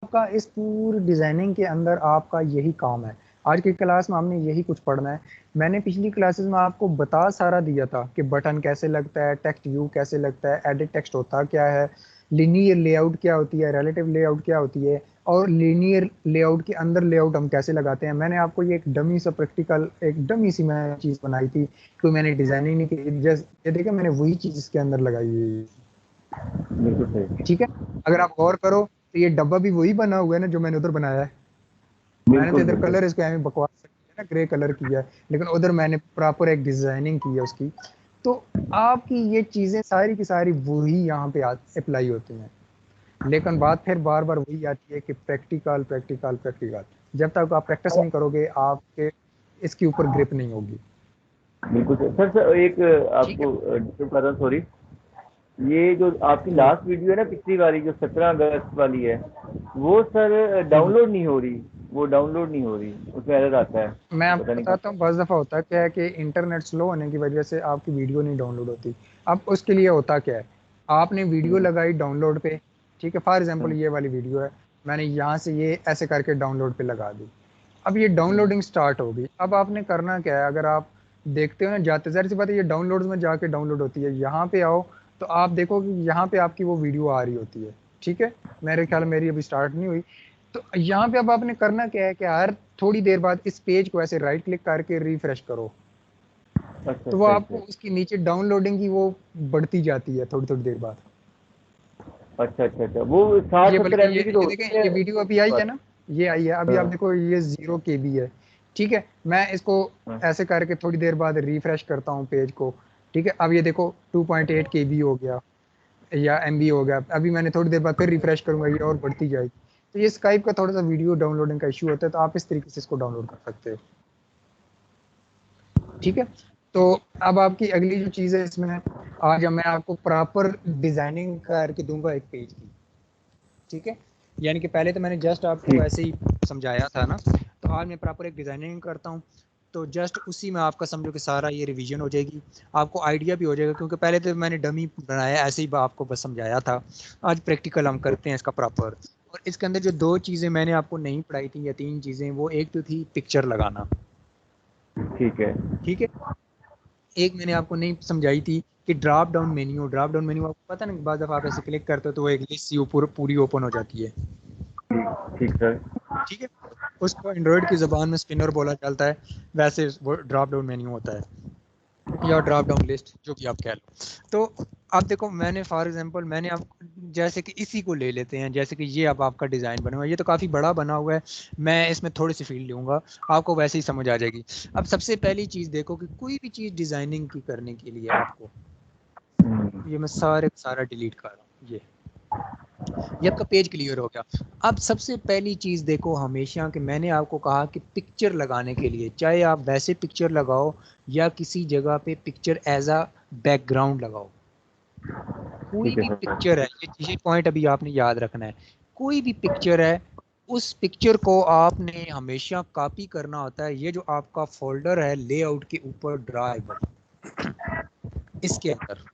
आपका इस पूरी डिजाइनिंग के अंदर आपका यही काम है। आज की क्लास में हमने यही कुछ पढ़ना है। मैंने पिछली क्लासेस में आपको बता सारा दिया था कि बटन कैसे लगता है, टेक्स्ट व्यू कैसे लगता है, एडिट टेक्स्ट होता क्या है, लिनियर लेआउट क्या होती है, रिलेटिव लेआउट क्या होती है, और लिनियर लेआउट के अंदर लेआउट हम कैसे लगाते हैं। मैंने आपको ये एक डमी सा प्रैक्टिकल, एक डमी सी मैं चीज बनाई थी, कोई मैंने डिजाइनिंग नहीं की, जस्ट ये देखिए मैंने वही चीज इसके अंदर लगाई हुई है। बिल्कुल सही। ठीक है, अगर आप गौर करो तो ये डब्बा भी वही बना हुआ है ना जो मैंने उधर बनाया है। मैंने तो बिल्कुल इधर बिल्कुल। कलर इसको ऐਵੇਂ बकवास से किया है ना, ग्रे कलर किया है, लेकिन उधर मैंने प्रॉपर एक डिजाइनिंग की है उसकी। तो आपकी ये चीजें सारी की सारी वही यहाँ पे अप्लाई होती हैं। लेकिन बात फिर बार बार वही आती है कि प्रैक्टिकल प्रैक्टिकल प्रैक्टिकल, जब तक आप प्रैक्टिस नहीं करोगे आपके इसके ऊपर ग्रिप नहीं होगी। बिल्कुल सही। सर सर एक ठीक है। आपको डिस्टर्ब कर रहा हूँ, सॉरी। ये जो आपकी जी, लास्ट वीडियो है ना, पिछली वाली जो 17 अगस्त वाली है, वो सर हम्म। डाउनलोड नहीं हो रही। वो डाउनलोड नहीं हो रही, उसमें एरर आता है। मैं पता आपको नहीं क्या बताता हूँ, प्रॉब्लम। बस दफ़ा होता क्या है कि इंटरनेट स्लो होने की वजह से आपकी वीडियो नहीं डाउनलोड होती। अब उसके लिए होता क्या है, आपने वीडियो हम्म, लगाई डाउनलोड पे, ठीक है, फॉर एग्जांपल हम्म, ये वाली वीडियो है, मैंने यहाँ से ये ऐसे करके डाउनलोड पे लगा दी। अब ये हम्म, डाउनलोडिंग स्टार्ट होगी। अब आपने करना क्या है, अगर आप देखते हो ना, जाते जाहिर सी बात है ये डाउनलोड्स में जाके डाउनलोड होती है, यहाँ पे आओ तो आप देखो कि यहाँ पे आपकी वो वीडियो आ रही होती है। ठीक है, मेरे ख्याल में मेरी अभी स्टार्ट नहीं हुई। तो यहाँ पे अब आपने करना क्या है कि हर थोड़ी देर बाद इस पेज को ऐसे राइट क्लिक करके रिफ्रेश करो, अच्छा तो वो सही आपको सही। उसके नीचे डाउनलोडिंग की वो बढ़ती जाती है थोड़ी थोड़ी देर बाद। अच्छा अच्छा अच्छा, वो साठ ये सत्तर बल्कि एमबी की तो ये देखें, होती है। ये वीडियो अभी आई है बात। ना, ये आई है अभी, आप हाँ, देखो ये 0 KB है। ठीक है, मैं इसको हाँ, ऐसे करके थोड़ी देर बाद रिफ्रेश करता हूँ पेज को। ठीक है, अब ये देखो 2.8 KB हो गया या MB हो गया। अभी मैंने थोड़ी देर बाद फिर रिफ्रेश करूंगा, ये और बढ़ती जाएगी। तो ये स्काइप का थोड़ा सा वीडियो डाउनलोडिंग का इशू होता है, तो आप इस तरीके से इसको डाउनलोड कर सकते हो। ठीक है, तो अब आपकी अगली जो चीज़ है इसमें, आज मैं आपको प्रॉपर डिजाइनिंग करके दूंगा एक पेज की। ठीक है, यानी कि पहले तो मैंने जस्ट आपको ठीक। ऐसे ही समझाया था ना, तो आज मैं प्रॉपर एक डिजाइनिंग करता हूँ। तो जस्ट उसी में आपका समझो कि सारा ये रिवीजन हो जाएगी, आपको आइडिया भी हो जाएगा, क्योंकि पहले तो मैंने डमी बनाया ऐसे ही आपको बस समझाया था। आज प्रैक्टिकल हम करते हैं इसका प्रॉपर। और इसके अंदर जो दो चीज़ें मैंने आपको नहीं पढ़ाई थी या तीन चीज़ें, वो एक तो थी पिक्चर लगाना। ठीक है। ठीक है, एक मैंने आपको नहीं समझाई थी कि drop down menu, drop down menu आपको पता है ना, बाद दफ़ा आप ऐसे क्लिक करते हो तो वो एक लिस्ट सी ऊपर पूरी ओपन हो जाती है। ठीक ठीक सर। ठीक है, उसको एंड्रॉयड की ज़बान में स्पिनर बोला जाता है, वैसे वो ड्रॉप डाउन मेन्यू होता है या ड्रॉप डाउन लिस्ट, जो भी आप कह लो। तो आप देखो, मैंने फॉर एग्जांपल मैंने आप जैसे कि इसी को ले लेते हैं, जैसे कि ये अब आपका डिज़ाइन बना हुआ है, ये तो काफ़ी बड़ा बना हुआ है, मैं इसमें थोड़ी सी फील्ड लूँगा, आपको वैसे ही समझ आ जाएगी। अब सबसे पहली चीज़ देखो कि कोई भी चीज़ डिज़ाइनिंग की करने के लिए आपको, हम्म, ये मैं सारा डिलीट कर रहा हूँ, ये आपका पेज क्लियर हो गया। अब सबसे पहली चीज़ देखो, हमेशा कि मैंने आपको कहा कि पिक्चर लगाने के लिए, चाहे आप वैसे पिक्चर लगाओ या किसी जगह पे पिक्चर एज अ बैकग्राउंड लगाओ, कोई ठीक है भी सर। पिक्चर है, ये पॉइंट अभी आपने याद रखना है। कोई भी पिक्चर है, उस पिक्चर को आपने हमेशा कॉपी करना होता है। ये जो आपका फोल्डर है लेआउट के ऊपर, ड्राइवर, इसके अंदर।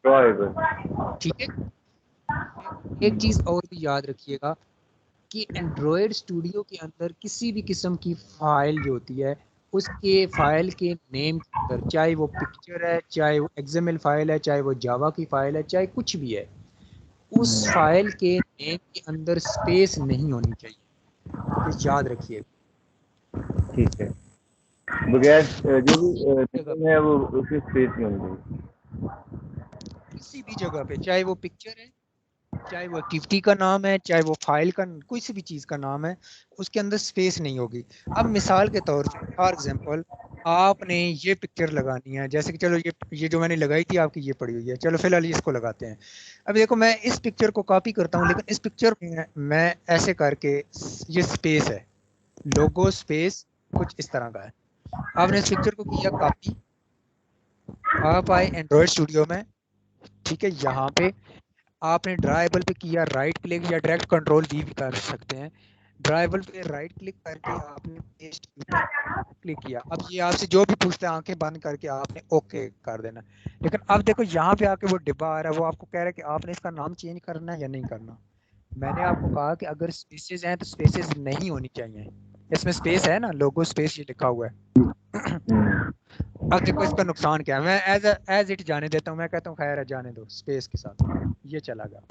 ड्रॉएबल। ठीक है, एक चीज़ और भी याद रखिएगा कि एंड्रॉयड स्टूडियो के अंदर किसी भी किस्म की फाइल जो होती है, उसके फाइल के नेम के अंदर, चाहे वो पिक्चर है, चाहे वो एक्सएमएल फाइल है, चाहे वो जावा की फाइल है, चाहे कुछ भी है, उस फाइल के नेम के अंदर स्पेस नहीं होनी चाहिए। ये याद रखिए। ठीक है। बगैर जो भी किसी भी जगह नेम है वो उसकी स्पेस नहीं होनी चाहिए। किसी भी जगह पे, चाहे वो पिक्चर है, चाहे वो एक्टिविटी का नाम है, चाहे वो फाइल का कोई भी चीज़ का नाम है, उसके अंदर स्पेस नहीं होगी। अब मिसाल के तौर पे फॉर एग्जांपल, आपने ये पिक्चर लगानी है, जैसे कि चलो ये जो मैंने लगाई थी आपकी ये पड़ी हुई है, चलो फिलहाल ये इसको लगाते हैं। अब देखो, मैं इस पिक्चर को कॉपी करता हूँ, लेकिन इस पिक्चर में मैं ऐसे करके, ये स्पेस है, लोगो स्पेस कुछ इस तरह का है। आपने इस पिक्चर को किया कॉपी, आप आए एंड्रॉयड स्टूडियो में। ठीक है, यहाँ पे आपने ड्राइबल पे किया राइट क्लिक, या डायरेक्ट कंट्रोल वी भी कर सकते हैं। ड्राइबल पे राइट क्लिक करके आपने पेस्ट के ऊपर क्लिक किया। अब ये आपसे जो भी पूछता है, आंखें बंद करके आपने ओके कर देना। लेकिन अब देखो यहाँ पे आके वो डिब्बा आ रहा है, वो आपको कह रहा है कि आपने इसका नाम चेंज करना है या नहीं करना। मैंने आपको कहा कि अगर स्पेसेस हैं तो स्पेसेस नहीं होनी चाहिए। इसमें स्पेस है ना, लोगो स्पेस ये लिखा हुआ है। अब देखो इसका नुकसान क्या है, मैं एज इट जाने देता हूँ, मैं कहता हूँ खैर है जाने दो स्पेस के साथ, ये चला गया।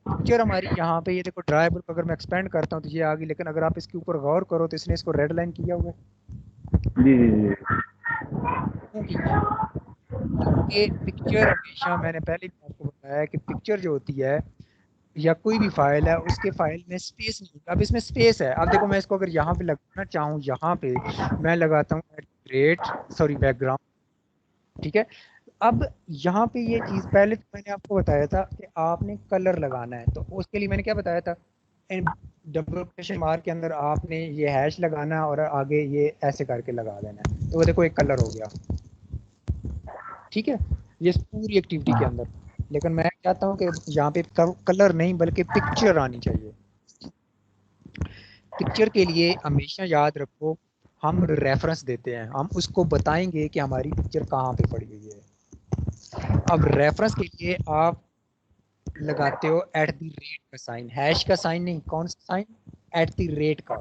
पिक्चर हमारी यहाँ पे ये देखो ड्राइबल को अगर मैं एक्सपेंड करता हूँ तो ये आ गई, लेकिन अगर आप इसके ऊपर गौर करो तो इसने इसको रेड लाइन किया हुआ है। जी जी जी। क्यों किया है? क्योंकि पिक्चर हमेशा, मैंने पहले भी आपको बताया कि पिक्चर जो होती है या कोई भी फाइल है उसके फाइल में स्पेस नहीं होती। अब इसमें स्पेस है, अब देखो मैं इसको अगर यहाँ पे लगाना चाहूँ, यहाँ पे मैं लगाता हूँ रेट, सॉरी बैकग्राउंड, ठीक है। अब यहाँ पे ये चीज पहले तो मैंने आपको बताया था कि आपने कलर लगाना है, तो उसके लिए मैंने क्या बताया था, डबल क्वेश्चन मार्क के अंदर आपने ये हैश लगाना है और आगे ये ऐसे करके लगा देना है, तो वो देखो एक कलर हो गया, ठीक है, ये पूरी एक्टिविटी के अंदर। लेकिन मैं चाहता हूँ कि यहाँ पे कलर नहीं बल्कि पिक्चर आनी चाहिए। पिक्चर के लिए हमेशा याद रखो, हम रेफरेंस देते हैं, हम उसको बताएंगे कि हमारी पिक्चर कहाँ पे पड़ी हुई है। अब रेफरेंस के लिए आप लगाते हो एट द रेट का साइन, हैश का साइन नहीं, कौन सा साइन, एट द रेट का।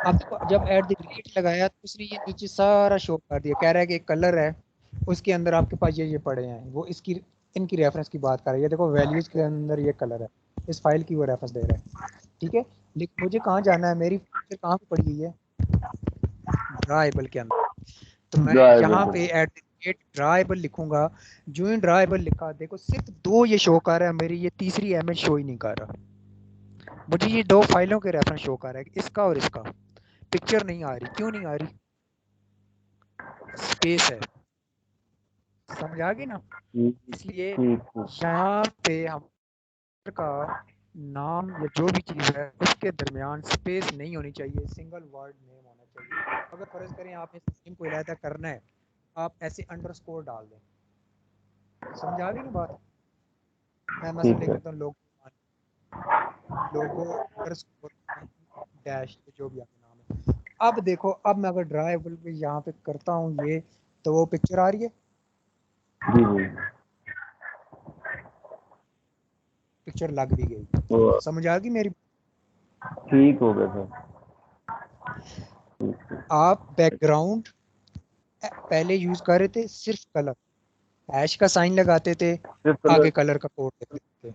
अब देखो जब एट द रेट लगाया तो उसने ये नीचे सारा शो कर दिया, कह रहा है कि एक कलर है उसके अंदर आपके पास ये पड़े हैं, वो इसकी इनकी रेफरेंस की बात कर रही है, देखो वैल्यूज के अंदर ये कलर है, इस फाइल की वो रेफरेंस दे रहा है, ठीक है। लेकिन मुझे कहाँ जाना है, मेरी पिक्चर कहाँ पे पड़ी हुई है, ड्राइबल के अंदर। तो मैं यहाँ पे एट द रेट ड्राइबल लिखूंगा। जो ही ड्राइबल लिखा, देखो सिर्फ दो ये शो कर रहा है, मेरी ये तीसरी इमेज शो ही नहीं कर रहा। मुझे ये दो फाइलों के रेफरेंस शो कर रहा है, इसका और इसका, पिक्चर नहीं आ रही। क्यों नहीं आ रही, स्पेस है, समझ आ गई ना। इसलिए यहाँ पे हम का नाम या जो भी चीज़ है उसके दरमियान स्पेस नहीं होनी चाहिए, सिंगल वर्ड नेम होना चाहिए। अगर फर्ज करें आपने नेम को इलादा करना है, आप ऐसे अंडरस्कोर डाल दें, समझ आ गई ना बात। मैं मसलन लिख देता हूँ लोगो अंडरस्कोर डैश, जो भी आपका नाम है। अब देखो, अब मैं अगर ड्राइबल पे यहाँ पे करता हूँ ये, तो वो पिक्चर आ रही है, जी जी, पिक्चर लग भी गई, समझ आ गई मेरी। ठीक हो गया सर। आप बैकग्राउंड पहले यूज कर रहे थे सिर्फ कलर, हैश का साइन लगाते थे, आगे कलर का कोड लिखते थे।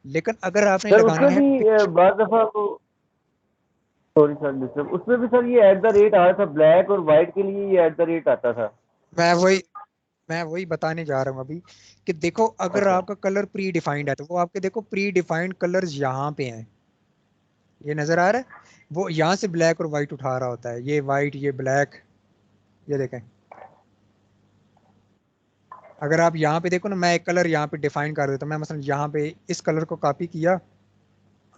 लेकिन अगर आपने सर लगानी उसमें है भी बाद दफा वो, सॉरी सर डिस्टर्ब, उसमें भी सर ये एट द रेट आया था, ब्लैक और व्हाइट के लिए ये एट द रेट आता था। मैं वही मैं वही बताने जा रहा हूँ अभी, कि देखो अगर अच्छा, आपका कलर प्री डिफाइंड है तो वो आपके देखो प्री डिफाइंड कलर्स यहाँ पे हैं, ये नजर आ रहा है, वो यहाँ से ब्लैक और व्हाइट उठा रहा होता है, ये व्हाइट ये ब्लैक, ये देखें। अगर आप यहाँ पे देखो ना, मैं एक कलर यहाँ पे डिफाइन कर देता हूँ, मैं मसलन यहाँ पे इस कलर को कॉपी किया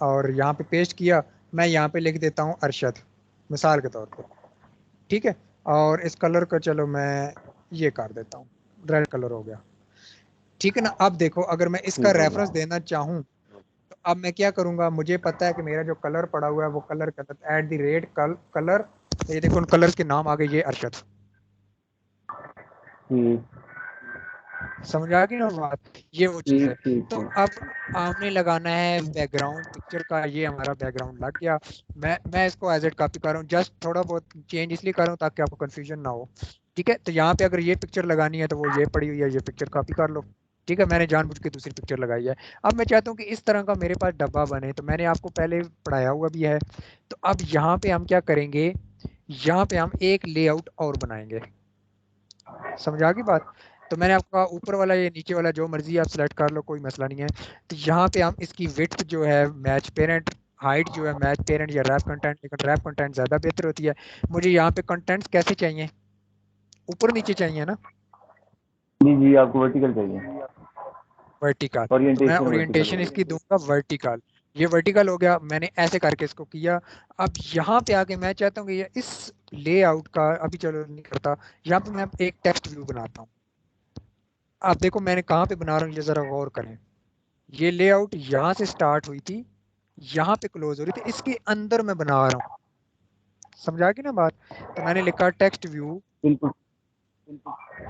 और यहाँ पे पेस्ट किया, मैं यहाँ पे लिख देता हूँ अरशद, मिसाल के तौर पे, ठीक है। और इस कलर को चलो मैं ये कर देता हूँ, रेड कलर हो गया, ठीक है ना। अब देखो अगर मैं इसका ठीक हो रेफरेंस गया। देना चाहूँ तो अब मैं क्या करूंगा, मुझे पता है कि मेरा जो कलर पड़ा हुआ है वो colour at the rate colour, ये देखो उन कलर के नाम आ गए, ये अरशद, समझ आ गई ना बात, ये वो चीज है। ठीक ठीक तो ठीक। अब आपने लगाना है बैकग्राउंड पिक्चर का, ये हमारा बैकग्राउंड लग गया। मैं इसको एज एड कॉपी कर रहा हूँ, जस्ट थोड़ा बहुत चेंज इसलिए कर रहा हूँ ताकि आपको कंफ्यूजन ना हो, ठीक है। तो यहाँ पे अगर ये पिक्चर लगानी है तो वो ये पड़ी हुई है, ये पिक्चर कॉपी कर लो, ठीक है। मैंने जानबूझ के दूसरी पिक्चर लगाई है। अब मैं चाहता हूँ कि इस तरह का मेरे पास डब्बा बने, तो मैंने आपको पहले पढ़ाया हुआ भी है। तो अब यहाँ पे हम क्या करेंगे, यहाँ पे हम एक लेआउट और बनाएंगे, समझ आ गई बात। तो मैंने आपको कहा ऊपर वाला ये नीचे वाला जो मर्जी आप सेलेक्ट कर लो, कोई मसला नहीं है। तो यहाँ पे हम इसकी विड्थ जो है मैच पेरेंट, हाइट जो है मैच पेरेंट या रैप कंटेंट, लेकिन रैप कंटेंट ज़्यादा बेहतर होती है। मुझे यहाँ पे कंटेंट्स कैसे चाहिए, ऊपर नीचे चाहिए ना, जी जी, आपको वर्टिकल चाहिए, वर्टिकल। तो मैं ओरिएंटेशन वर्टिकल ओरिएंटेशन होगी। इसकी दूंगा वर्टिकल, ये वर्टिकल हो गया, मैंने ऐसे करके इसको किया। अब यहाँ पे आके मैं चाहता हूँ कि ये इस लेआउट का, अभी चलो नहीं करता, यहाँ पे मैं एक टेक्स्ट व्यू बनाता हूँ। आप देखो मैंने कहाँ पे बना रहा हूँ, ये जरा गौर करें, ये लेआउट यहाँ से स्टार्ट हुई थी, यहाँ पे क्लोज हो रही थी, इसके अंदर मैं बना रहा हूँ, समझा कि ना बात। तो मैंने लिखा टेक्स्ट व्यू, बिल्कुल।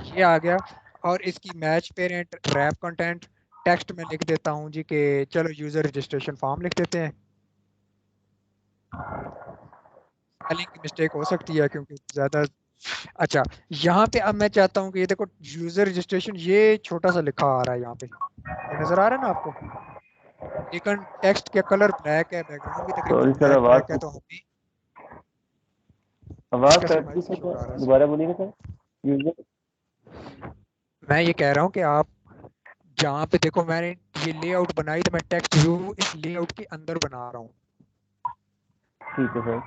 ये आ गया, और इसकी match parent wrap content, text में लिख देता हूँ जी कि चलो यूजर रजिस्ट्रेशन फॉर्म लिख देते हैं। स्पेलिंग की मिस्टेक हो सकती है क्योंकि ज्यादा। अच्छा, यहाँ पे अब मैं चाहता हूँ कि ये देखो यूजर रजिस्ट्रेशन ये छोटा सा लिखा आ रहा है यहाँ पे, ये नजर आ रहा है ना आपको, लेकिन टेक्स्ट का कलर ब्लैक है, बैकग्राउंड भी तकरीबन सॉरी सर, ब्लैक ब्लैक है, तो हमें आवाज इसका कट नॉइस गई इशू आ सर, रहा है। दोबारा बोलिएगा सर। यूजर मैं ये कह रहा हूँ कि आप जहाँ पे देखो मैंने ये लेआउट बनाई तो मैं टेक्स्ट व्यू इस लेआउट के अंदर बना रहा हूँ, ठीक है सर।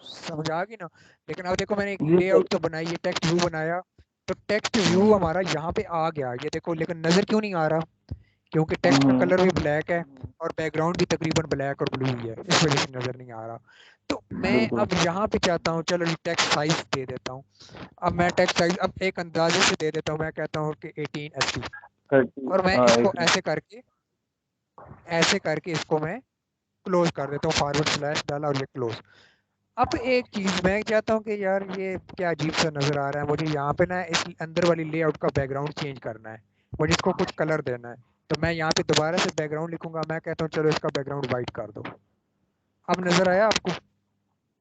समझ आ गई ना। लेकिन अब देखो मैंने एक जी सर। लेआउट तो बनाई है, टेक्स्ट व्यू बनाया, तो टेक्स्ट व्यू हम्म, हमारा यहाँ पे आ गया ये देखो, लेकिन नजर क्यों नहीं आ रहा, क्योंकि टेक्स्ट का हम्म, कलर भी ब्लैक है और बैकग्राउंड भी तकरीबन ब्लैक और ब्लू ही है, इस वजह से नजर नहीं आ रहा। तो मैं बिल्कुल। अब यहाँ पे चाहता हूँ, चलो टेक्स्ट साइज दे देता हूँ। अब मैं टेक्स्ट साइज अब एक अंदाजे से दे देता हूँ, मैं कहता हूँ कि 18 SB, 30, और मैं हाँ इसको 18। ऐसे करके इसको मैं क्लोज कर देता हूँ, फॉरवर्ड स्लैश डाला और ये क्लोज। अब एक चीज मैं चाहता हूँ कि यार ये क्या अजीब सा नजर आ रहा है मुझे, यहाँ पे ना इस अंदर वाली लेआउट का बैकग्राउंड चेंज करना है, मुझे इसको कुछ कलर देना है। तो मैं यहाँ पे दोबारा से बैकग्राउंड लिखूंगा, मैं कहता हूँ चलो इसका बैकग्राउंड व्हाइट कर दो। अब नजर आया आपको,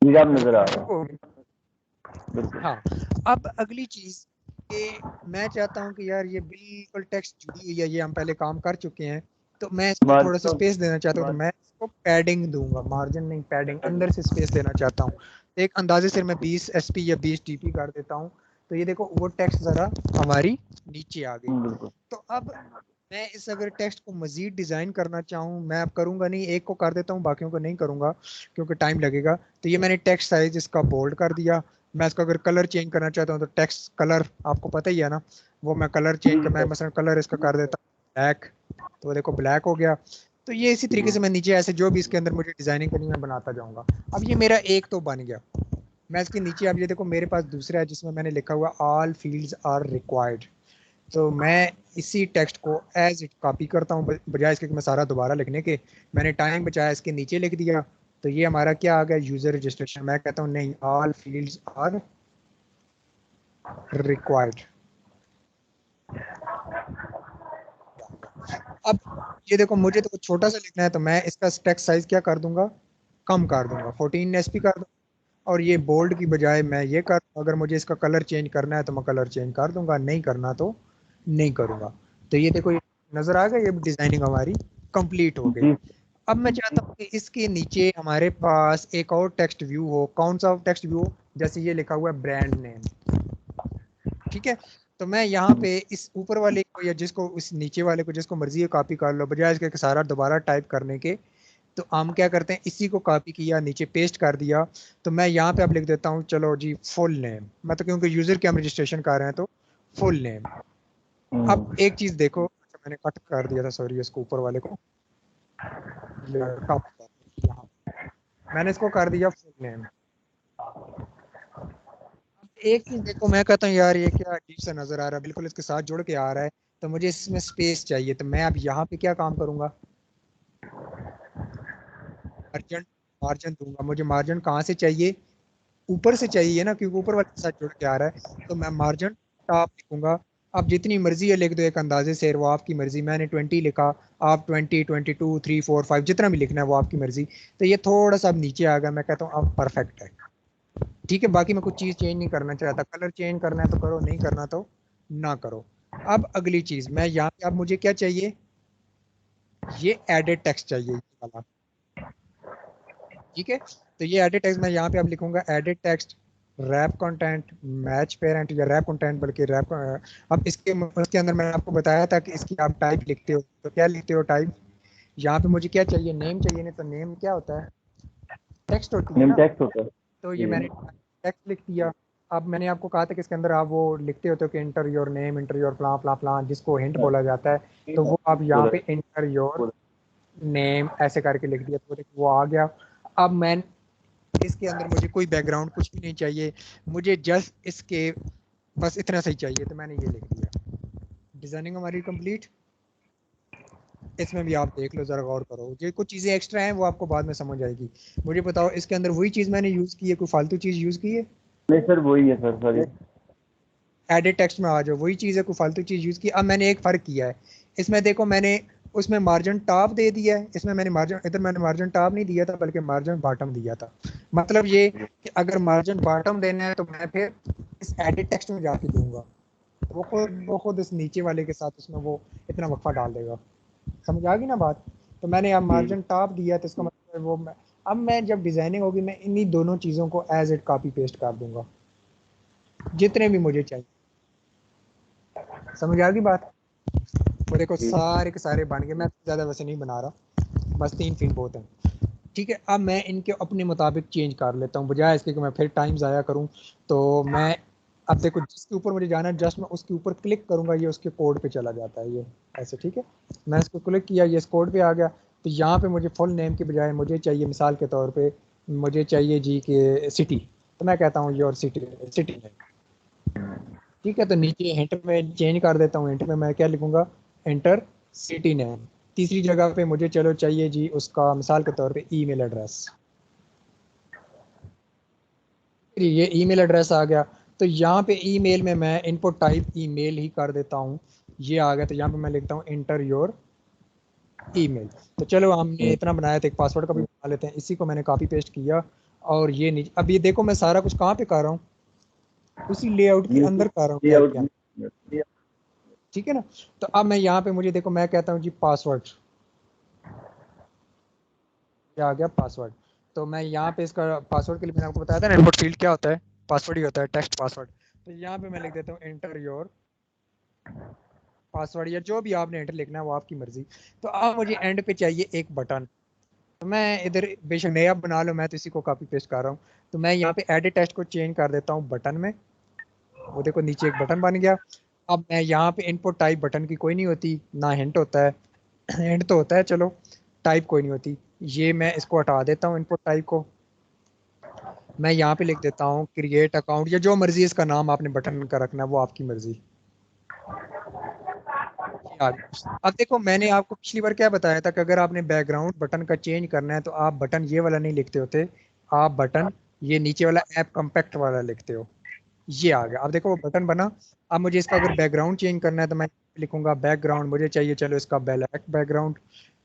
जी आप नजर नजर आ आना रहा शुरू हो है। गया। बिल्कुल। हाँ, अब अगली चीज कि मैं चाहता हूँ कि यार ये बिल्कुल टेक्स्ट जुड़ी हुई है, ये हम पहले काम कर चुके हैं, तो मैं इसको थोड़ा सा मार्जिन स्पेस देना चाहता हूँ, तो मैं इसको पैडिंग दूंगा, मार्जिन नहीं पैडिंग, अंदर से स्पेस देना चाहता हूँ। एक अंदाजे से मैं 20 SP या 20 TP कर देता हूँ, तो ये देखो वो टेक्स्ट जरा हमारी नीचे आ गई। बिल्कुल। तो अब मैं इस अगर टेक्स्ट को मजीद डिजाइन करना चाहूँ, मैं अब करूंगा नहीं, एक को कर देता हूँ, बाकियों को नहीं करूंगा क्योंकि टाइम लगेगा। तो ये मैंने टेक्स्ट साइज इसका बोल्ड कर दिया। मैं इसका अगर कलर चेंज करना चाहता हूँ तो टेक्स्ट कलर आपको पता ही है ना, वो मैं कलर जी चेंज कर, जी मैं सर। मसलन कलर इसका कर देता हूँ ब्लैक, तो देखो ब्लैक हो गया। तो ये इसी तरीके से मैं नीचे ऐसे जो भी इसके अंदर मुझे डिजाइनिंग करनी है मैं बनाता जाऊंगा। अब ये मेरा एक तो बन गया। मैं इसके नीचे अब ये देखो मेरे पास दूसरा है जिसमें मैंने लिखा हुआ ऑल फील्ड्स आर रिक्वायर्ड। तो मैं इसी टेक्स्ट को एज इट कॉपी करता हूँ, बजाय इसके कि मैं सारा दोबारा लिखने के, मैंने टाइम बचाया, इसके नीचे लिख दिया। तो ये हमारा क्या आ गया, यूजर रजिस्ट्रेशन। मैं कहता हूँ नहीं, ऑल फील्ड्स आर रिक्वायर्ड। अब ये देखो मुझे तो कुछ छोटा सा लिखना है, तो मैं इसका टेक्स्ट साइज क्या कर दूंगा, कम कर दूंगा, 14 SP कर दूंगा। और ये बोल्ड की बजाय मैं ये कर, अगर मुझे इसका कलर चेंज करना है तो मैं कलर चेंज कर दूंगा, नहीं करना तो नहीं करूंगा। तो ये देखो ये नजर आ गया, ये डिजाइनिंग हमारी कंप्लीट हो गई। जी अब मैं चाहता हूँ कि इसके नीचे हमारे पास एक और टेक्स्ट व्यू हो। कौन सा टेक्स्ट व्यू, जैसे ये लिखा हुआ है ब्रांड नेम, ठीक है। तो मैं यहाँ पे इस ऊपर वाले को या जिसको इस नीचे वाले को जिसको मर्जी है कॉपी कर लो, बजाय इसके सारा दोबारा टाइप करने के। तो हम क्या करते हैं, इसी को कॉपी किया, नीचे पेस्ट कर दिया। तो मैं यहाँ पे अब लिख देता हूँ चलो जी फुल नेम, मैं तो क्योंकि यूजर के हम रजिस्ट्रेशन कर रहे हैं तो फुल नेम। अब एक चीज देखो, अच्छा मैंने कट कर दिया था, सॉरी, इसको ऊपर वाले को टॉप, यहाँ मैंने इसको कर दिया फुल नेम। एक चीज देखो, मैं कहता हूँ यार ये क्या अजीब सा नजर आ रहा है, बिल्कुल इसके साथ जुड़ के आ रहा है, तो मुझे इसमें स्पेस चाहिए। तो मैं अब यहाँ पे क्या काम करूंगा, मार्जिन, मार्जिन दूंगा। मुझे मार्जिन कहाँ से चाहिए, ऊपर से चाहिए ना, क्योंकि ऊपर वाले के साथ जुड़ के आ रहा है। तो मैं मार्जिन टॉप लिखूंगा। आप जितनी मर्जी है लिख दो एक अंदाजे से, वो आपकी मर्जी। मैंने 20 लिखा, आप 20, 22, 3, 4, 5 जितना भी लिखना है वो आपकी मर्जी। तो ये थोड़ा सा अब नीचे आ गया, मैं कहता हूँ अब परफेक्ट है, ठीक है। बाकी मैं कुछ चीज चेंज नहीं करना चाहता, कलर चेंज करना है तो करो, नहीं करना तो ना करो। अब अगली चीज मैं यहाँ पे, अब मुझे क्या चाहिए, ये एडेड टेक्स्ट चाहिए ये वाला, ठीक है। तो ये एडिट टेक्स्ट मैं यहाँ पे अब लिखूंगा, edit text wrap content match parent, या रैप कंटेंट बल्कि रैप। अब इसके अंदर मैंने आपको बताया था कि इसकी आप टाइप लिखते हो, तो क्या लिखते हो टाइप, यहाँ पे मुझे क्या चाहिए, नेम चाहिए, नहीं तो नेम क्या होता है, टेक्स्ट होती है नेम ना। टैक्स होता है। तो ये मैंने जी टेक्स्ट लिख दिया। अब मैंने आपको कहा था कि इसके अंदर आप वो लिखते होते हो कि enter your name, enter your फ्ला फ्ला फ्ला, जिसको हिंट बोला जाता है। तो वो आप यहाँ बोला। पे इंटर योर नेम ऐसे करके लिख दिया, तो वो आ गया। अब मैं इसके अंदर मुझे कोई बैकग्राउंड कुछ भी नहीं चाहिए, मुझे जस्ट इसके बस इतना सही चाहिए, तो मैंने ये लिख दिया। डिजाइनिंग हमारी कंप्लीट। इसमें भी आप देख लो, जरा गौर करो, जो कुछ चीजें एक्स्ट्रा हैं वो आपको बाद में समझ आएगी। मुझे बताओ इसके अंदर वही चीज मैंने यूज की है, कोई फालतू चीज यूज की है, नहीं सर वही है सर, सॉरी। एडिट टेक्स्ट में आ जाओ, वही चीज है, कोई फालतू चीज यूज की। अब मैंने एक फर्क किया है, इसमें देखो मैंने उसमें मार्जिन टॉप दे दिया है, इसमें मैंने मार्जिन, इधर मैंने मार्जिन टॉप नहीं दिया था बल्कि मार्जिन बॉटम दिया था। मतलब ये कि अगर मार्जिन बॉटम देना है तो मैं फिर इस एडिट टेक्स्ट में जाके दूंगा, वो खुद इस नीचे वाले के साथ उसमें वो इतना वक्फा डाल देगा। समझ आ गई ना बात? तो मैंने अब मार्जिन टॉप दिया तो इसका मतलब वो अब मैं जब डिजाइनिंग होगी मैं इन्हीं दोनों चीजों को एज इट कॉपी पेस्ट कर दूंगा जितने भी मुझे चाहिए। समझ आ गई बात? वो देखो सारे के सारे बन गए, मैं ज्यादा वैसे नहीं बना रहा, बस 3 फीट बहुत है। ठीक है, अब मैं इनके अपने मुताबिक चेंज कर लेता हूँ, बजाय इसके कि मैं फिर टाइम ज़ाया करूँ। तो मैं अब देखो जिसके ऊपर मुझे जाना है जस्ट मैं उसके ऊपर क्लिक करूंगा, ये उसके कोड पे चला जाता है ये ऐसे। ठीक है, मैं इसको क्लिक किया, ये इस कोड पे आ गया। तो यहाँ पे मुझे फुल नेम के बजाय मुझे चाहिए, मिसाल के तौर पे मुझे चाहिए जी के सिटी, तो मैं कहता हूँ योर सिटी, सिटी नेम। ठीक है, तो नीचे हिंट में चेंज कर देता हूँ, हिंट में मैं क्या लिखूंगा, एंटर सिटी नेम। तीसरी जगह पे मुझे चलो चाहिए जी उसका मिसाल के तौर पे ईमेल एड्रेस, ये ईमेल एड्रेस आ गया। तो यहाँ पे ईमेल में मैं इनपुट टाइप ईमेल ही कर देता हूँ, ये आ गया। तो यहाँ पे मैं लिखता हूँ एंटर योर ईमेल। तो चलो हमने इतना बनाया था, एक पासवर्ड का भी बना लेते हैं, इसी को मैंने कॉपी पेस्ट किया। और ये नीचे अब ये देखो मैं सारा कुछ कहाँ पे कर रहा हूँ, उसी लेआउट के अंदर कर रहा हूँ टैब के अंदर। ठीक है ना? तो अब मैं यहाँ पे मुझे देखो मैं कहता हूँ जी पासवर्ड, ये आ गया पासवर्ड। तो मैं यहाँ पे इसका पासवर्ड के लिए मैंने आपको बताया था ना इनपुट फील्ड क्या होता है, पासवर्ड ही होता है, टेक्स्ट पासवर्ड। तो यहाँ पे मैं लिख देता हूँ एंटर योर पासवर्ड, या जो भी आपने एंटर लिखना है वो आपकी मर्जी। तो अब मुझे एंड पे चाहिए एक बटन, तो मैं इधर बेशक नया बना लो, मैं तो इसी को कॉपी पेस्ट कर रहा हूँ। तो मैं यहाँ पे एडिट टेक्स्ट को चेंज कर देता हूँ बटन में, वो देखो नीचे एक बटन बन गया। अब मैं यहाँ पे इनपुट टाइप बटन की कोई नहीं होती ना, हिंट होता है हिंट तो होता है, चलो टाइप कोई नहीं होती, ये मैं इसको हटा देता हूँ इनपुट टाइप को। मैं यहाँ पे लिख देता हूँ क्रिएट अकाउंट, या जो मर्जी इसका नाम आपने बटन का रखना है वो आपकी मर्जी। अब देखो मैंने आपको पिछली बार क्या बताया था कि अगर आपने बैकग्राउंड बटन का चेंज करना है तो आप बटन ये वाला नहीं लिखते होते, आप बटन ये नीचे वाला ऐप कॉम्पैक्ट वाला लिखते हो। ये आ गया, अब देखो वो बटन बना। अब मुझे इसका अगर बैकग्राउंड चेंज करना है तो मैं लिखूंगा बैकग्राउंड, मुझे चाहिए चलो इसका ब्लैक बैकग्राउंड।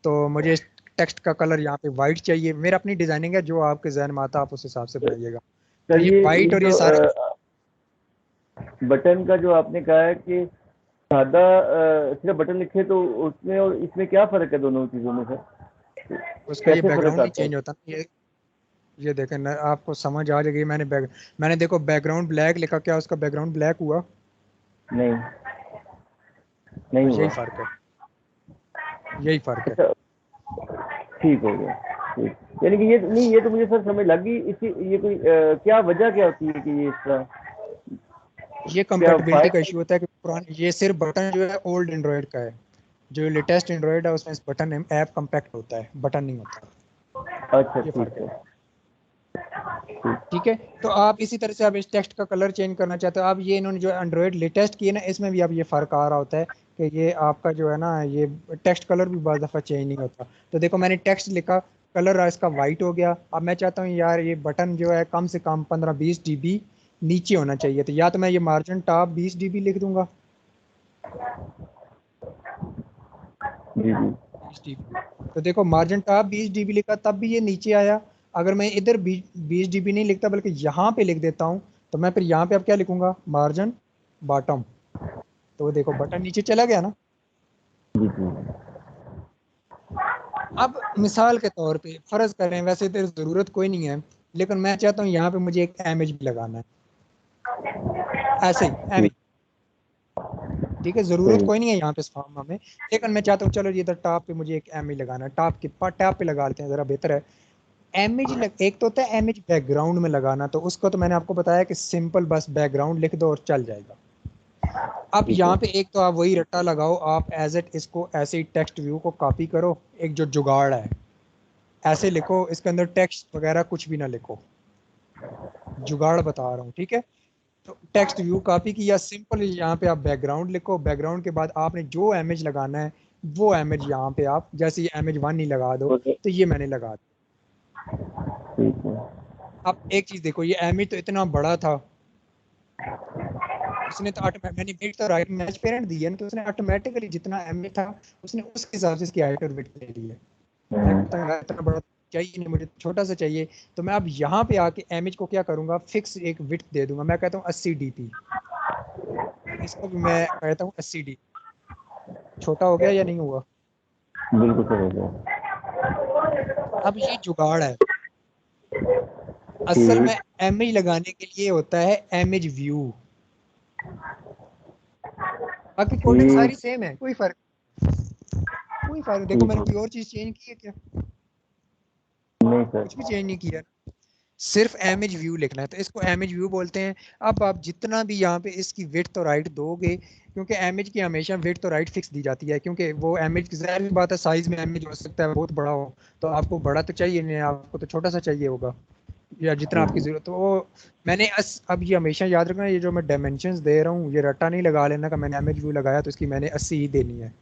तो मुझे टेक्स्ट का कलर यहाँ पे वाइट चाहिए, मेरा अपनी डिजाइनिंग है, जो आपके जहन में आता आप उस हिसाब से बनाइएगा। तो सर ये ये वाइट और ये जो सारे बटन का जो आपने कहा है कि सादा सिर्फ बटन लिखे, तो उसमें और इसमें क्या फर्क है दोनों चीजों में सर? उसका ये कैसे फर्क बैकग्राउंड नहीं आता है? चेंज होता ना, ये देखें ना, आपको समझ आ जाएगी। मैंने देखो बैकग्राउंड ब्लैक लिखा, क्या उसका बैकग्राउंड ब्लैक हुआ? नहीं, नहीं बस हुआ। यही फर्क है, यही फर्क है। अच्छा, ठीक हो गया। ठीक, यानी कि ये नहीं, ये तो मुझे सर समझ लग गई। इसी ये कोई क्या वजह क्या होती है कि ये इसका ये क्या कंपेटेबिलिटी का फायदा? इशू होता है कि पुराने ये सिर्फ बटन जो है ओल्ड एंड्रॉयड का है, जो लेटेस्ट एंड्रॉयड है उसमें बटन ऐप कम्पैक्ट होता है, बटन नहीं होता। अच्छा, ये फर्क ठीक है। है। ठीक। ठीक है, तो आप इसी तरह से आप इस टेक्स्ट का कलर चेंज करना चाहते हो, आप ये इन्होंने जो एंड्रॉयड लेटेस्ट किए ना इसमें भी अब ये फर्क आ रहा होता है कि ये आपका जो है ना ये टेक्स्ट कलर भी बहुत दफ़ा चेंज नहीं होता। तो देखो मैंने टेक्स्ट लिखा, कलर इसका वाइट हो गया। अब मैं चाहता हूँ यार ये बटन जो है कम से कम 15-20 dB नीचे होना चाहिए, तो या तो मैं ये मार्जिन टॉप 20 dB लिख दूंगा, जी जी। 20 dB। तो देखो मार्जिन टॉप 20 dB लिखा तब भी ये नीचे आया। अगर मैं इधर 20 dB नहीं लिखता बल्कि यहाँ पे लिख देता हूँ, तो मैं फिर यहाँ पे अब क्या लिखूंगा, मार्जिन बॉटम। तो वो देखो बटन नीचे चला गया ना। जी जी। अब मिसाल के तौर पे फर्ज करें, वैसे तो जरूरत कोई नहीं है, लेकिन मैं चाहता हूँ यहाँ पे मुझे एक इमेज भी लगाना है, ऐसे ही इमेज। ठीक। ठीक है, जरूरत सही। कोई नहीं है यहाँ पे इस फॉर्म में, लेकिन मैं चाहता हूँ चलो जी इधर टॉप पे मुझे एक इमेज लगाना है, टॉप पे लगा लेते हैं जरा बेहतर है। एक तो होता है इमेज बैकग्राउंड में लगाना, तो उसको तो मैंने आपको बताया कि सिंपल बस बैकग्राउंड लिख दो और चल जाएगा। अब ठीक यहाँ है। पे एक तो आप वही रट्टा लगाओ, आप एज इट इसको ऐसे ही टेक्स्ट व्यू को कॉपी करो, एक जो जुगाड़ है ऐसे लिखो, इसके अंदर टेक्स्ट वगैरह कुछ भी ना लिखो, जुगाड़ बता रहा हूँ। ठीक है, तो टेक्स्ट व्यू कॉपी किया, सिंपल यहाँ पे आप बैकग्राउंड लिखो, बैकग्राउंड के बाद आपने जो इमेज लगाना है वो इमेज यहाँ पे आप जैसे ये इमेज 1 ही लगा दो, तो तो ये मैंने लगा दिया। ठीक है। अब एक चीज देखो, ये इमेज तो इतना बड़ा था, उसने तो मैंने वेट तो राइट मैच पेरेंट दी है ना, तो उसने ऑटोमेटिकली जितना एमए था उसने उसके हिसाब से इसकी हाइट और वेट ले ली है। मैं कहता हूँ यार इतना बड़ा चाहिए नहीं, मुझे छोटा सा चाहिए। तो मैं अब यहाँ पे आके एमएच को क्या करूंगा, फिक्स एक विड्थ दे दूंगा। मैं कहता हूँ 80 डीपी, इसको भी मैं कहता हूँ 80 डी। छोटा हो गया या नहीं हुआ? बिल्कुल सही हो गया। अब ये जुगाड़ है असल ठीक। में। एमएच लगाने के लिए होता है एमएच व्यू, बाकी कोडिंग ठीक। सारी सेम है, कोई फर्क देखो ठीक मैंने हो कोई और चीज चेंज की है क्या? नहीं सर। कुछ भी चेंज नहीं किया, सिर्फ एमएच व्यू लिखना है, तो इसको एमएच व्यू बोलते हैं। अब आप जितना भी यहाँ पे इसकी विड्थ और हाइट दोगे, क्योंकि एमएच की हमेशा विड्थ और हाइट फिक्स दी जाती है, क्योंकि वो एमएच की जाहिर सी बात है साइज में एमएच हो सकता है बहुत बड़ा हो, तो आपको बड़ा तो चाहिए नहीं, आपको तो छोटा सा चाहिए होगा या जितना जी आपकी जी। जरूरत। तो वो मैंने अब ये हमेशा याद रखना, ये जो मैं डायमेंशंस दे रहा हूँ ये रट्टा नहीं लगा लेना का मैंने एमएच व्यू लगाया तो इसकी मैंने 80 ही देनी है।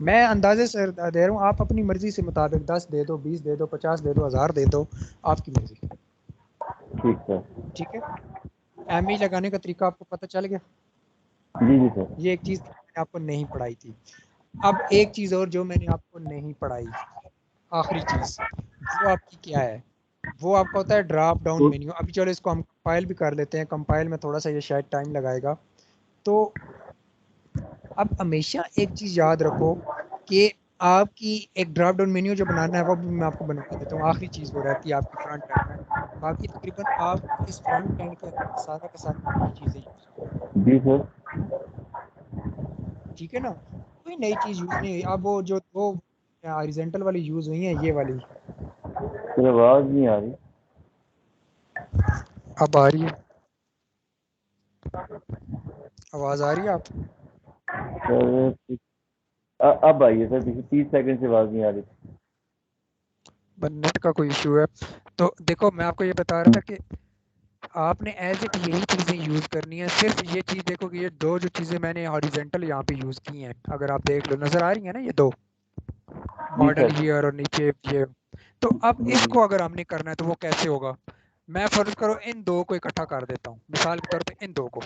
मैं अंदाजे से दे रहा हूँ, आप अपनी मर्जी से मुताबिक 10 दे दो, 20 दे दो, 50 दे दो, 1000 दे दो, आपकी मर्जी। ठीक सर। ठीक है, एमई लगाने का तरीका आपको पता चल गया। जी जी सर। ये एक चीज मैंने आपको नहीं पढ़ाई थी। अब एक चीज और जो मैंने आपको नहीं पढ़ाई, आखिरी चीज, वो आपकी क्या है? वो आपका होता है ड्रॉप डाउन तो मेन्यू। अभी चलो इसको हम कंपाइल भी कर लेते हैं, कंपाइल में थोड़ा सा ये शायद टाइम लगाएगा। तो अब हमेशा एक चीज याद रखो कि आपकी एक ड्रॉप डाउन मेन्यू जो बनाना है वो भी मैं आपको बना देता हूँ। आखिरी चीज वो रहती है आपकी फ्रंट एंड में। बाकी तकरीबन आप इस फ्रंट एंड के अंदर सारा का सारा यही चीजें यूज करो। जी सर। ठीक है ना, कोई नई चीज यूज नहीं हुई। अब वो जो दो हॉरिजॉन्टल वाली यूज हुई है, ये वाली सर आवाज नहीं आ रही। अब आ रही है, आवाज आ रही है आप? सर अब आई है सर, देखिए 30 सेकंड से आवाज नहीं आ रही थी। नेट का कोई इशू है। तो देखो मैं आपको ये बता रहा था कि आपने एज इट यही चीजें यूज करनी है। सिर्फ ये चीज देखो कि ये दो जो चीजें मैंने हॉरिजॉन्टल यहाँ पे यूज की हैं, अगर आप देख लो नजर आ रही है ना ये दो, जी मॉडल सर। हियर और नीचे ये। तो अब जी जी। इसको अगर हमने करना है तो वो कैसे होगा? मैं फर्ज करो इन दो को इकट्ठा कर देता हूँ मिसाल के तौर पे, इन दो को।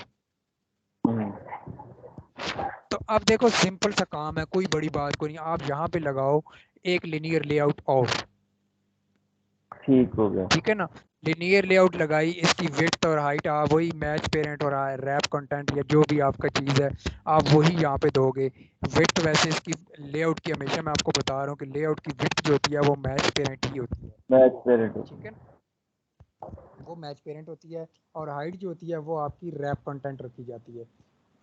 हम्म, तो अब देखो सिंपल सा काम है, कोई बड़ी बात कोई नहीं। आप यहाँ पे लगाओ एक लिनियर लेआउट ऑफ, ठीक हो गया। ठीक है ना। लिनियर लेआउट लगाई, इसकी विड्थ और हाइट आप वही मैच पेरेंट और रैप कंटेंट या जो भी आपका चीज़ है आप वही यहाँ पे दोगे। विड्थ वैसे इसकी लेआउट की हमेशा मैं आपको बता रहा हूँ कि लेआउट की विड्थ जो होती है वो मैच पेरेंट ही होती है। Match parent. ठीक है ना, वो मैच पेरेंट होती है। और हाइट जो होती है वो आपकी रैप कंटेंट रखी जाती है।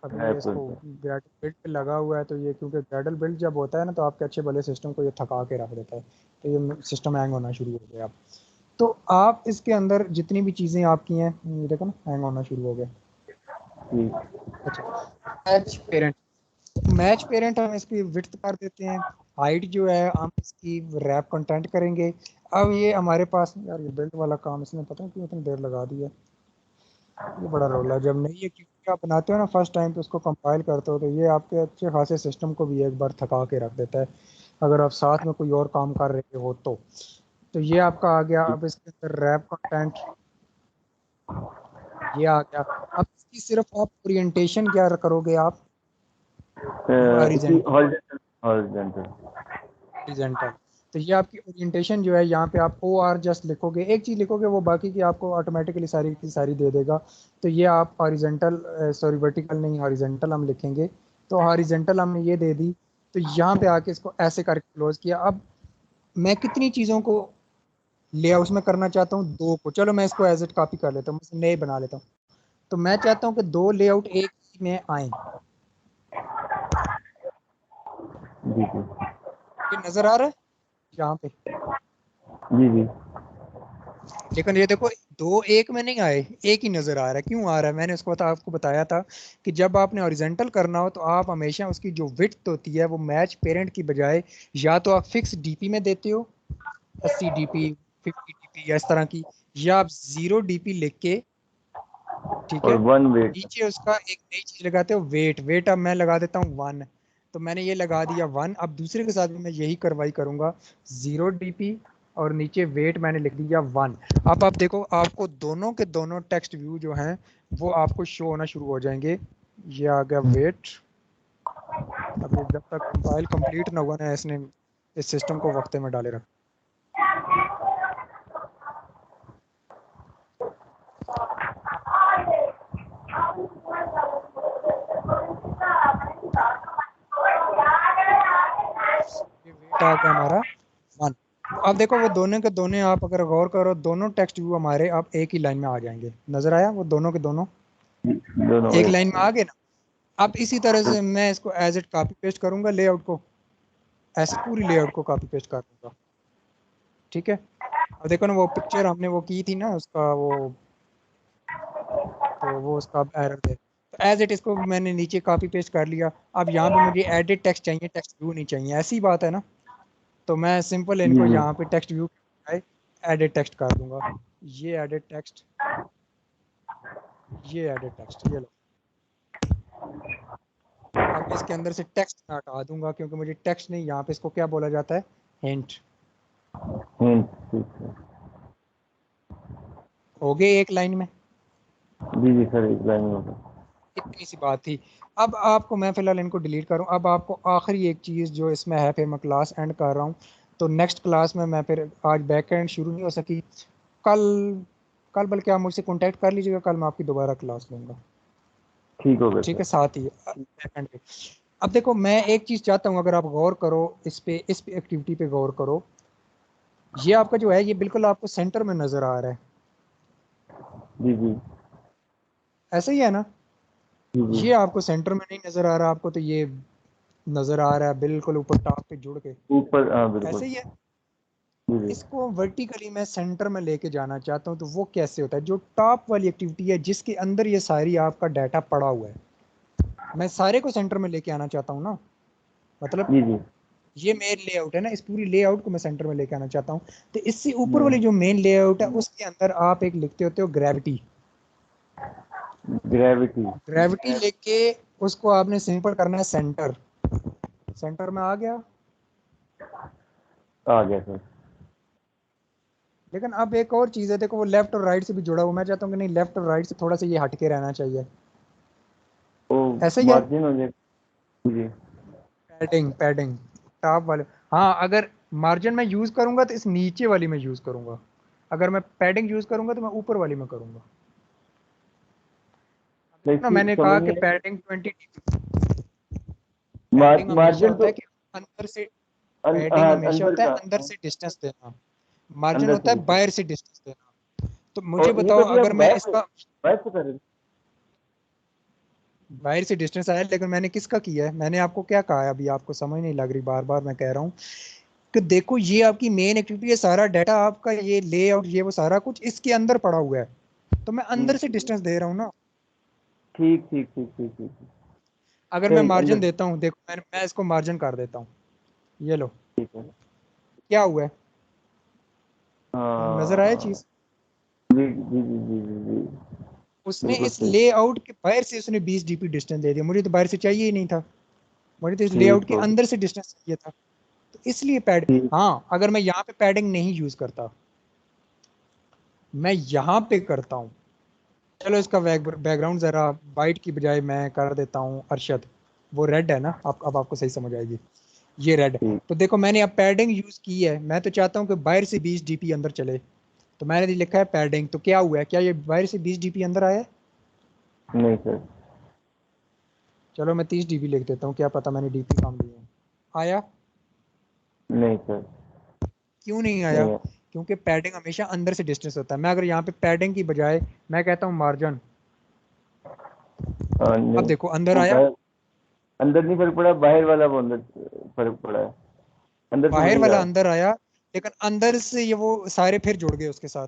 अभी ये इसको ग्रेडल बिल्ड पे लगा हुआ है, तो ये क्योंकि ग्रेडल बिल्ड जब होता है ना तो आपके अच्छे भले सिस्टम को ये थका के रख देता है, तो ये सिस्टम हैंग होना शुरू हो गया। तो आप इसके अंदर जितनी भी चीज़ें आपकी हैं, ये देखो ना हैंग होना शुरू हो गया। ठीक। अच्छा, मैच पेरेंट, मैच पेरेंट हम इसकी विड्थ कर देते हैं। हाइट जो है हम इसकी रैप कंटेंट करेंगे। अब ये हमारे पास यार ये बिल्ड वाला काम इसने पता नहीं क्यों इतनी देर लगा दी है, ये बड़ा रोल है। जब नहीं ये क्योंकि आप बनाते हो ना फर्स्ट टाइम तो उसको कंपाइल करते हो तो ये आपके अच्छे खासे सिस्टम को भी एक बार थका के रख देता है, अगर आप साथ में कोई और काम कर रहे हो तो। तो ये आपका आ गया। अब इसके अंदर रैप कंटेंट ये आ गया। अब इसकी सिर्फ आप ओरिएंटेशन क्या करोगे आप, इसकी हॉरिजॉन्टल, हॉरिजॉन्टल। हॉरिजॉन्टल। हॉरिजॉन्टल। तो ये आपकी ओरिएंटेशन जो है यहाँ पे आप ओ आर जस्ट लिखोगे, एक चीज लिखोगे वो बाकी की आपको ऑटोमेटिकली सारी की सारी दे देगा। तो ये आप हॉरिजॉन्टल, सॉरी वर्टिकल नहीं हॉरिजॉन्टल हम लिखेंगे। तो हॉरिजॉन्टल हमने ये दे दी। तो यहाँ पे आके इसको ऐसे करके क्लोज किया। अब मैं कितनी चीजों को लेआउट में करना चाहता हूँ, दो को। चलो मैं इसको एज इट कॉपी कर लेता हूँ, नए बना लेता हूँ। तो मैं चाहता हूँ कि दो लेआउट एक ही में आए। जी जी। ये नजर आ रहा है यहाँ पे, जी जी। लेकिन ये देखो दो एक में नहीं आए, एक ही नजर आ रहा है। क्यों आ रहा है? मैंने उसको आपको बताया था कि जब आपने हॉरिजॉन्टल करना हो तो आप हमेशा उसकी जो विड्थ होती है वो मैच पेरेंट की बजाय या तो आप फिक्स डीपी में देते हो, 80 डीपी, 50 डीपी या इस तरह की, या आप 0 डीपी लिख के, ठीक और है, वन वेट। नीचे उसका एक नई चीज लगाते हो वेट। वेट अब मैं लगा देता हूँ 1, तो मैंने ये लगा दिया 1। अब दूसरे के साथ भी मैं यही कार्रवाई करूंगा, 0 डीपी और नीचे वेट मैंने लिख दिया 1। अब आप देखो आपको दोनों के दोनों टेक्स्ट व्यू जो हैं वो आपको शो होना शुरू हो जाएंगे। ये आ गया वेट। अभी जब तक कंपाइल कंप्लीट ना हुआ ना, इसने इस सिस्टम को वक्ते में डाले रखा। ये वेट आ गया हमारा 1। तो अब देखो वो दोनों के दोनों, आप अगर गौर करो, दोनों टेक्स्ट व्यू हमारे अब एक ही लाइन में आ जाएंगे। नजर आया? वो दोनों के दोनों दोनों एक लाइन में आ गए ना। अब इसी तरह तो से मैं इसको एज इट कॉपी पेस्ट करूंगा, लेआउट को ऐसे पूरी लेआउट को कॉपी पेस्ट कर दूंगा। ठीक है, अब देखो ना वो पिक्चर हमने वो की थी ना उसका वो, तो वो उसका एरर दे, तो एज इट इसको मैंने नीचे कॉपी पेस्ट कर लिया। अब यहाँ पे मुझे एडिट टेक्स्ट चाहिए, टेक्स्ट व्यू नहीं चाहिए, ऐसी बात है ना। तो मैं सिंपल जी इनको जी यहाँ पे टेक्स्ट व्यू एडिट टेक्स्ट कर दूंगा। ये एडिट टेक्स्ट, ये एडिट टेक्स्ट, ये लो। अब इसके अंदर से टेक्स्ट मैं हटा दूंगा क्योंकि मुझे टेक्स्ट नहीं, यहाँ पे इसको क्या बोला जाता है, हिंट। ठीक है। हो गए एक लाइन में, जी जी सर, एक लाइन में होगा। इतनी सी बात थी। अब आपको मैं फिलहाल इनको डिलीट करूँ। अब आपको आखिरी एक चीज़ जो इसमें है, फिर मैं क्लास एंड कर रहा हूँ। तो नेक्स्ट क्लास में मैं फिर, आज बैक एंड शुरू नहीं हो सकी, कल, कल बल्कि आप मुझसे कांटेक्ट कर लीजिएगा, कल मैं आपकी दोबारा क्लास लूँगा। ठीक हो गया ठीक सर। है, साथ ही बैक एंड पे। अब देखो मैं एक चीज़ चाहता हूँ, अगर आप गौर करो इस पे एक्टिविटी पे गौर करो। ये आपका जो है ये बिल्कुल आपको सेंटर में नज़र आ रहा है, जी जी ऐसा ही है ना। जी जी ये आपको सेंटर में नहीं नज़र आ रहा आपको, तो ये नज़र आ रहा है बिल्कुल ऊपर टॉप पे जुड़ के, ऊपर, हाँ बिल्कुल। ऐसे ही है। जी जी इसको वर्टिकली मैं सेंटर में लेके जाना चाहता हूँ, तो वो कैसे होता है? जो टॉप वाली एक्टिविटी है जिसके अंदर ये सारी आपका डाटा पड़ा हुआ है, मैं सारे को सेंटर में लेके आना चाहता हूँ ना। मतलब जी जी। ये मेन लेआउट है ना, इस पूरी लेआउट को मैं सेंटर में लेके आना चाहता हूँ। तो इससे ऊपर हम्म, वाली जो मेन लेआउट है उसके अंदर आप एक लिखते होते हो ग्रेविटी। ग्रेविटी। ग्रेविटी लेके उसको आपने सिंपल करना है सेंटर। सेंटर में आ गया। आ गया सर। लेकिन अब एक और चीज़ है, देखो वो लेफ्ट और राइट से भी जुड़ा हुआ, मैं चाहता हूँ कि नहीं, लेफ्ट और राइट से थोड़ा सा ये हटके रहना चाहिए, ओ, ऐसा ही है। मार्जिन हो जाए। जी पैडिंग, पैडिंग टॉप वाले। हाँ, अगर मार्जिन में यूज करूंगा तो इस नीचे वाली में यूज करूंगा, अगर मैं पैडिंग यूज करूंगा तो मैं ऊपर वाली में करूंगा। अब तो देखो ना, इसकी मैंने समझ कहा कि नहीं आई। पैडिंग 20, पैडिंग हमेशा मार्जिन होता तो है कि अंदर से, पैडिंग हाँ, हमेशा अंदर होता है का। अंदर से डिस्टेंस देना, मार्जिन अंदर होता से है डिस्टेंस। बाहर से डिस्टेंस देना। तो मुझे और ये बताओ तो अभी अगर हम मैं बाहर से, इसका बाहर से कर रहे हैं। बाहर से डिस्टेंस आया, लेकिन मैंने किसका किया है? मैंने आपको क्या कहा है? अभी आपको समझ नहीं लग रही, बार बार मैं कह रहा हूँ कि देखो ये आपकी मेन एक्टिविटी है, सारा डाटा आपका, ये लेआउट, ये वो सारा कुछ इसके अंदर पड़ा हुआ है, तो मैं अंदर से ठीक डिस्टेंस दे रहा हूँ ना। ठीक ठीक ठीक ठीक ठीक ठीक। अगर मैं सही, मार्जिन अंदर। देता हूँ, देखो मैं इसको मार्जिन कर देता हूँ, ये लो, ठीक है। क्या हुआ है? नजर आया हाँ। चीज? जी जी जी जी जी जी। उसने बिल्कुल इस सही। लेआउट के बाहर से उसने 20 डीपी डिस्टेंस दे दिया, मुझे तो बाहर से चाहिए ही नहीं था, मुझे तो इस लेआउट ठीक के हो गया। अंदर से डिस्टेंस चाहिए था। तो इसलिए पैड, ठीक। हाँ अगर मैं यहाँ पे पैडिंग नहीं यूज करता, मैं यहाँ पे करता हूँ, चलो इसका बैकग्राउंड जरा वाइट की बजाय मैं कर देता हूँ अरशद, वो रेड है ना, आप अब आपको सही समझ आएगी, ये रेड। ठीक। तो देखो मैंने अब पैडिंग यूज की है, मैं तो चाहता हूँ कि बाहर से 20 डीपी अंदर चले, तो मैंने ये लिखा है पैडिंग, तो क्या हुआ है? क्या ये बाहर से 20 डीपी अंदर आया है? नहीं सर। चलो मैं 30 डीबी लिख देता हूँ, क्या पता मैंने डीपी कम ली है। आया? नहीं सर। क्यों नहीं आया? नहीं है। क्योंकि पैडिंग हमेशा अंदर से डिस्टेंस होता है। मैं अगर यहाँ पे पैडिंग की बजाय मैं कहता हूँ मार्जिन, अब नहीं, देखो अंदर वो आया, बाहर, अंदर नहीं फर्क पड़ा, बाहर वाला वो अंदर फर्क पड़ा है। अंदर से बाहर वही वाला आया। अंदर आया, लेकिन अंदर से ये वो सारे फिर जुड़ गए उसके साथ।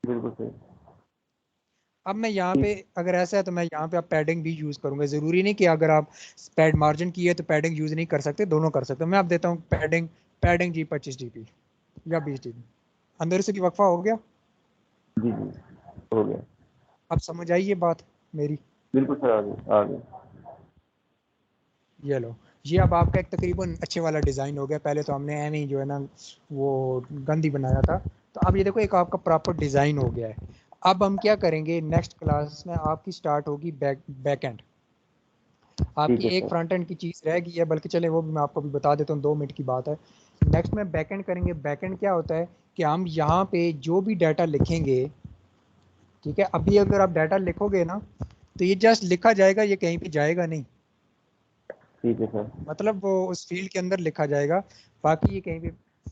बिल्कुल सही। अब मैं यहाँ ठीक। पे, अगर ऐसा है तो मैं यहाँ पे आप पैडिंग भी यूज करूंगा, जरूरी नहीं कि अगर आप पैड मार्जिन की है तो पैडिंग यूज नहीं कर सकते, दोनों कर सकते हो। मैं आप देता हूँ पैडिंग, पैडिंग जी 25 डीपी या 20 डीपी, अंदर से भी वक्फा हो गया। जी जी, हो गया। अब समझ आई ये बात मेरी? बिल्कुल सर, आ गया आ गया। ये लो, ये अब आपका एक तकरीबन अच्छे वाला डिज़ाइन हो गया। पहले तो हमने एम ही जो है ना वो गंदी बनाया था, तो अब ये देखो एक आपका प्रॉपर डिज़ाइन हो गया है। अब हम क्या करेंगे, नेक्स्ट क्लास में आपकी स्टार्ट होगी बैक एंड। ठीक आपकी है एक सर। फ्रंट एंड की चीज़ रह गई है, बल्कि चले वो भी मैं आपको भी बता देता हूँ, 2 मिनट की बात है। नेक्स्ट में बैकएंड करेंगे। बैकएंड क्या होता है कि हम यहाँ पे जो भी डाटा लिखेंगे, ठीक है, अभी अगर आप डाटा लिखोगे ना तो ये जस्ट लिखा जाएगा, ये कहीं पे जाएगा नहीं, ठीक है सर। मतलब वो उस फील्ड के अंदर लिखा जाएगा, बाकी ये कहीं पे।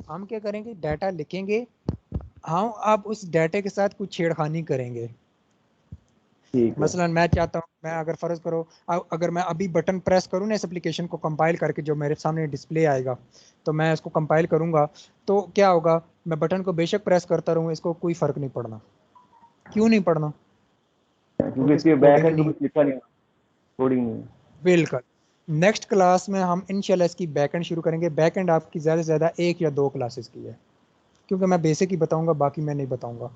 हम क्या करेंगे, डाटा लिखेंगे, हम आप उस डाटे के साथ कुछ छेड़खानी करेंगे। ठीक है। मसलन मैं चाहता हूँ, मैं अगर फर्ज करो अगर मैं अभी बटन प्रेस करूँ ना इस एप्लीकेशन को कंपाइल करके, जो मेरे सामने डिस्प्ले आएगा, तो मैं इसको कंपाइल करूंगा, तो क्या होगा, मैं बटन को बेशक प्रेस करता रहूँ, इसको कोई फर्क नहीं पड़ना। क्यों नहीं पड़ना? क्योंकि क्योंकि इसकी इसके बैक कोडिंग एंड पे नहीं। कुछ लिखा नहीं, कोडिंग नहीं। बिल्कुल। नेक्स्ट क्लास में हम इंशाल्लाह इसकी बैकएंड शुरू करेंगे। बैकएंड आपकी ज़्यादा से ज़्यादा 1 या 2 क्लासेस की है, क्योंकि मैं बेसिक ही बताऊंगा, बाकी मैं नहीं बताऊंगा।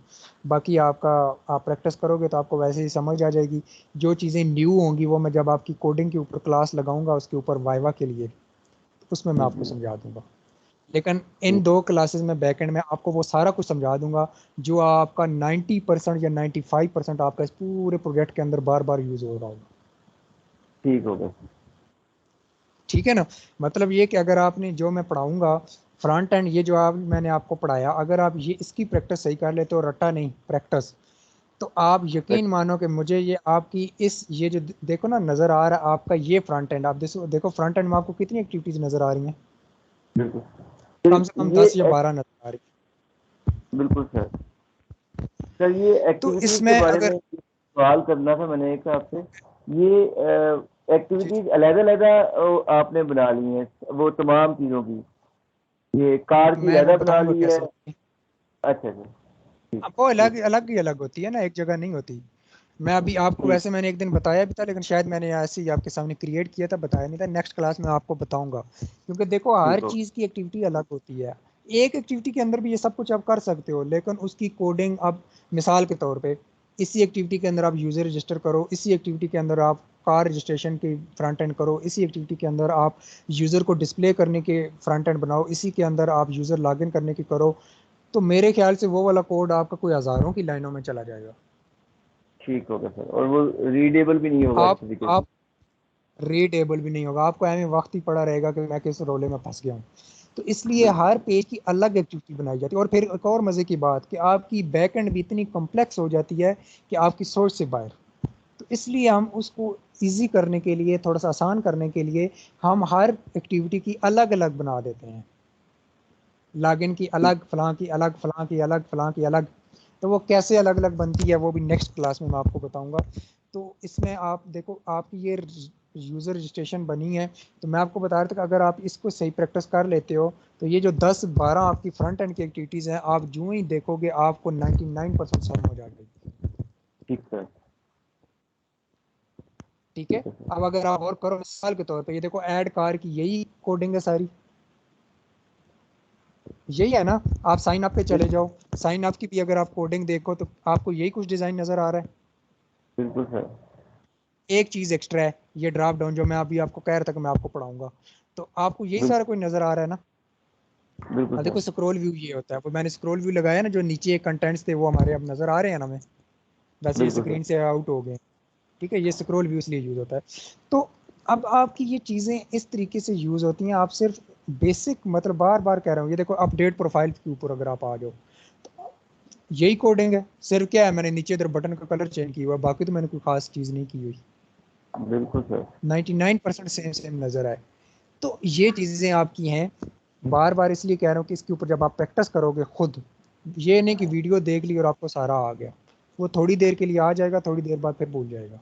बाकी आपका, आप प्रैक्टिस करोगे तो आपको वैसे ही समझ आ जाएगी। जो चीज़ें न्यू होंगी वो मैं जब आपकी कोडिंग के ऊपर क्लास लगाऊंगा, उसके ऊपर वाइवा के लिए, उसमें मैं आपको समझा दूंगा। लेकिन इन 2 क्लासेस में बैकएंड में आपको वो सारा कुछ समझा दूंगा जो आपका 90% या 95% आपका इस पूरे प्रोजेक्ट के अंदर बार बार यूज़ हो रहा होगा। ठीक होगा। ठीक है ना? मतलब ये कि अगर आपने जो मैं पढ़ाऊंगा फ्रंट एंड, ये जो आप मैंने आपको पढ़ाया, अगर आप ये इसकी प्रैक्टिस सही कर लेते हो, रट्टा नहीं प्रैक्टिस, तो आप यकीन मानो कि मुझे ये आपकी इस ये जो देखो ना नज़र आ रहा है आपका ये फ्रंट एंड, आप देखो फ्रंट एंड में आपको कितनी एक्टिविटीज नज़र आ रही हैं? बिल्कुल। कम से कम फिर ये 10 या 12 नज़र आ रही बिल्कुल सर। सर ये है। तो एक्टिविटीज के इसमें बारे अगर में सवाल करना था मैंने एक आपसे। ये जी जी, एक्टिविटीज अलग-अलग आपने बना ली हैं वो तमाम चीज़ों की, ये कार की मैं वो अलग बना बताऊंगा ली है। कैसे होती है। अच्छा जी। ठीक। अब वो ठीक। अलग अलग ही अलग होती है ना, एक जगह नहीं होती। मैं अभी आपको, ठीक। वैसे मैंने एक दिन बताया भी था, लेकिन शायद मैंने ऐसे ही आपके सामने क्रिएट किया था, बताया नहीं था। नेक्स्ट क्लास में आपको बताऊंगा, क्योंकि देखो ठीक हर हो। चीज़ की एक्टिविटी अलग होती है। एक एक्टिविटी के अंदर भी ये सब कुछ आप कर सकते हो, लेकिन उसकी कोडिंग, अब मिसाल के तौर पे इसी एक्टिविटी के अंदर आप यूज़र रजिस्टर करो, इसी एक्टिविटी के अंदर आप कार रजिस्ट्रेशन की फ्रंट एंड करो, इसी एक्टिविटी के अंदर आप यूज़र को डिस्प्ले करने के फ्रंट एंड बनाओ, इसी के अंदर आप यूज़र लॉगिन करने की करो, तो मेरे ख्याल से वो वाला कोड आपका कोई हज़ारों की लाइनों में चला जाएगा। ठीक होगा सर, और वो रीडेबल भी नहीं होगा आप किसी तरीके से। आप रीडेबल भी नहीं होगा, आपको ऐਵੇਂ वक्त ही पड़ा रहेगा कि मैं किस रोले में फंस गया हूँ। तो इसलिए बिल्कुल। हर पेज की अलग एक्टिविटी बनाई जाती है। और फिर एक और मज़े की बात कि आपकी बैक एंड भी इतनी कॉम्प्लेक्स हो जाती है कि आपकी सोच से बाहर। तो इसलिए हम उसको ईजी करने के लिए, थोड़ा सा आसान करने के लिए, हम हर एक्टिविटी की अलग अलग बना देते हैं। लॉगिन की ठीक। अलग, फलां की अलग, फलां की अलग, फलां की अलग। तो वो कैसे अलग अलग बनती है वो भी नेक्स्ट क्लास में मैं आपको बताऊंगा। तो इसमें आप देखो, आपकी ये यूज़र रजिस्ट्रेशन बनी है, तो मैं आपको बता रहा था कि अगर आप इसको सही प्रैक्टिस कर लेते हो, तो ये जो 10-12 आपकी फ्रंट एंड की एक्टिविटीज़ हैं, आप जो ही देखोगे आपको 99% समझ आ जाएगी। ठीक सर। ठीक है। ठीक है सर। अब अगर आप और करो, मिसाल के तौर पे ये देखो, ऐड कार की यही कोडिंग है सारी, यही है ना? आप साइन अप पे चले जाओ, साइन अप की भी अगर आप कोडिंग देखो तो आपको यही कुछ डिज़ाइन नज़र आ रहा है। बिल्कुल सर। एक चीज़ एक्स्ट्रा है, ये ड्रॉप डाउन जो मैं अभी आपको कह रहा था कि मैं आपको पढ़ाऊंगा, तो आपको यही बिल्कुल। सारा कुछ नज़र आ रहा है ना? बिल्कुल देखो सर। स्क्रॉल व्यू ये होता है, वो मैंने स्क्रॉल व्यू लगाया ना, जो नीचे कंटेंट्स थे वो हमारे अब नज़र आ रहे हैं ना हमें, वैसे ये बिल्कुल सर। स्क्रीन से आउट हो गए। ठीक है, ये स्क्रॉल व्यू इसलिए यूज़ होता है। तो अब आपकी ये चीज़ें इस तरीके से यूज़ होती हैं। आप सिर्फ बेसिक, मतलब बार बार कह रहा हूँ, ये देखो अपडेट प्रोफाइल के ऊपर अगर आप आ जाओ, यही कोडिंग है, सिर्फ क्या है मैंने नीचे इधर बटन का कलर चेंज किया हुआ, बाकी तो मैंने कोई खास चीज़ नहीं की हुई। बिल्कुल सर। 99% सेम सेम नज़र आए। तो ये चीज़ें आपकी हैं। बार बार इसलिए कह रहा हूँ कि इसके ऊपर जब आप प्रैक्टिस करोगे खुद, ये नहीं कि वीडियो देख ली और आपको सारा आ गया, वो थोड़ी देर के लिए आ जाएगा, थोड़ी देर बाद फिर भूल जाएगा।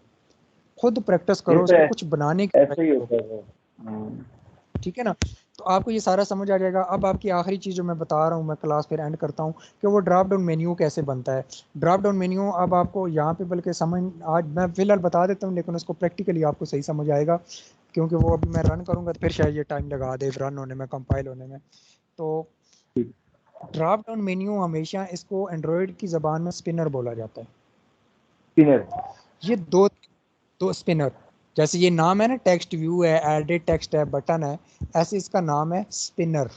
खुद प्रैक्टिस ये करो, उसको सर कुछ बनाने की ट्राई ऐसे ही करो। होता है सर। हम्म। ठीक है ना? तो आपको ये सारा समझ आ जाएगा। अब आपकी आखिरी चीज़ जो मैं बता रहा हूँ, मैं क्लास फिर एंड करता हूँ, कि वो ड्रॉप डाउन मेन्यू कैसे बनता है। ड्रॉप डाउन मेन्यू अब आपको यहाँ पे बल्कि समझ, आज मैं फिलहाल बता देता हूँ, लेकिन उसको प्रैक्टिकली आपको सही समझ आएगा, क्योंकि वो अभी मैं रन करूँगा तो फिर शायद ये टाइम लगा दे रन होने में, कंपाइल होने में। तो ठीक। ड्रॉप डाउन मेन्यू हमेशा, इसको एंड्रॉयड की ज़बान में स्पिनर बोला जाता है। स्पिनर। ये दो दो स्पिनर, जैसे ये नाम है ना, टेक्स्ट व्यू है, एडिट टेक्स्ट है, बटन है, ऐसे इसका नाम है स्पिनर।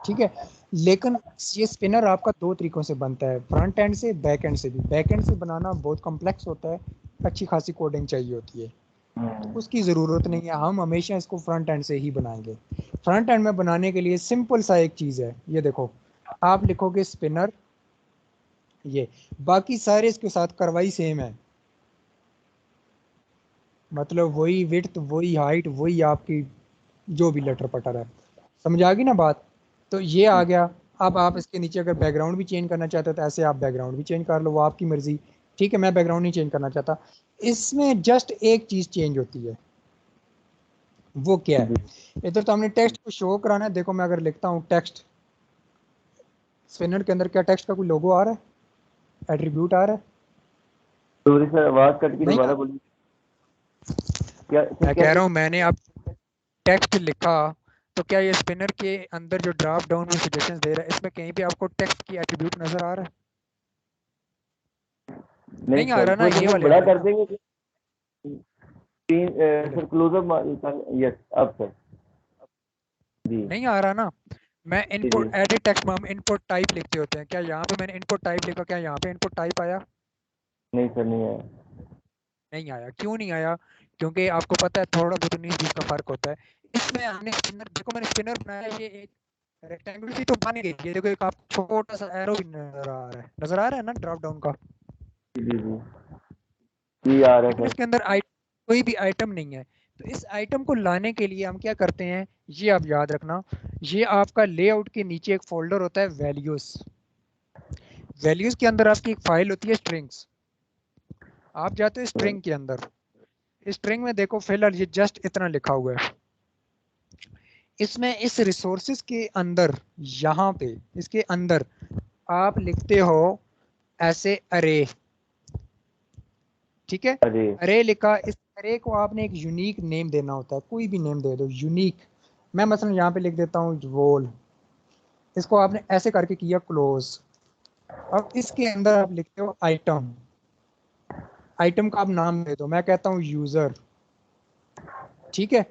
ठीक है। लेकिन ये स्पिनर आपका 2 तरीकों से बनता है, फ्रंट एंड से, बैक एंड से भी। बैक एंड से बनाना बहुत कॉम्प्लेक्स होता है, अच्छी खासी कोडिंग चाहिए होती है। तो उसकी ज़रूरत नहीं है, हम हमेशा इसको फ्रंट एंड से ही बनाएंगे। फ्रंट एंड में बनाने के लिए सिंपल सा एक चीज़ है, ये देखो, आप लिखोगे स्पिनर, ये बाकी सारे इसके साथ कार्रवाई सेम है, मतलब वही विड्थ, वही हाइट, वही आपकी जो भी लेटर पटर है। समझ आ गई ना बात? तो ये आ गया। अब आप इसके नीचे अगर बैकग्राउंड भी चेंज करना चाहते हो तो ऐसे आप बैकग्राउंड भी चेंज कर लो, वो आपकी मर्जी। ठीक है, मैं बैकग्राउंड नहीं चेंज करना चाहता। इसमें जस्ट एक चीज़ चेंज होती है, वो क्या है? जी इधर तो हमने टेक्स्ट को शो कराना है। देखो मैं अगर लिखता हूँ टेक्स्ट, स्पिनर के अंदर क्या टेक्स्ट का कोई लोगो आ रहा है, एट्रीब्यूट आ रहा है? सॉरी सर, आवाज कट के नहीं आ दोबारा रहा। बोलिए। क्या सर, मैं क्या कह कह रहा हूँ मैंने अब टेक्स्ट लिखा, तो क्या ये स्पिनर के अंदर जो ड्रॉप डाउन में सजेशंस दे रहा है, इसमें कहीं पे आपको टेक्स्ट की एट्रीब्यूट नजर आ रहा है? नहीं नहीं आ सर, रहा ना, थोड़ा ये सा वाले बड़ा वाले कर ना, देंगे स्क्रीन। ये ले। सर क्लोजअप, यस अब सर। जी नहीं आ रहा ना। मैं जी जी। इनपुट एडिट टेक्स्ट में हम इनपुट टाइप लिखते होते हैं, क्या यहाँ पे मैंने इनपुट टाइप लिखा, क्या यहाँ पे इनपुट टाइप आया? नहीं सर, नहीं आया। नहीं आया। क्यों नहीं आया? क्योंकि आपको पता है थोड़ा बहुत 19-20 का फर्क होता है। इसमें हमने स्पिनर, देखो मैंने स्पिनर बनाया, ये एक रेक्टेंगुलर सी तो बन गई है। देखो एक आप छोटा सा एरो भी नजर आ रहा है, नजर आ रहा है ना ड्रॉप डाउन का? जी जी जी। जी आ रहा है लेकिन सर। इसके अंदर कोई भी आइटम नहीं है। तो इस आइटम को लाने के लिए हम क्या करते हैं, ये आप याद रखना। ये आपका लेआउट के नीचे एक फोल्डर होता है वैल्यूज। वैल्यूज के अंदर आपकी एक फाइल होती है स्ट्रिंग्स। आप जाते हो सर, स्ट्रिंग के अंदर, स्ट्रिंग में देखो फिलहाल ये जस्ट इतना लिखा हुआ है। इसमें इस रिसोर्सेज के अंदर, यहाँ पे इसके अंदर आप लिखते हो ऐसे अरे। ठीक है, अरे अरे लिखा, इस अरे को आपने एक यूनिक नेम देना होता है, कोई भी नेम दे दो यूनिक। मैं मसलन यहाँ पे लिख देता हूँ वोल, इसको आपने ऐसे करके किया क्लोज। अब इसके अंदर आप लिखते हो आइटम, आइटम का आप नाम दे दो, मैं कहता हूँ यूजर। ठीक है,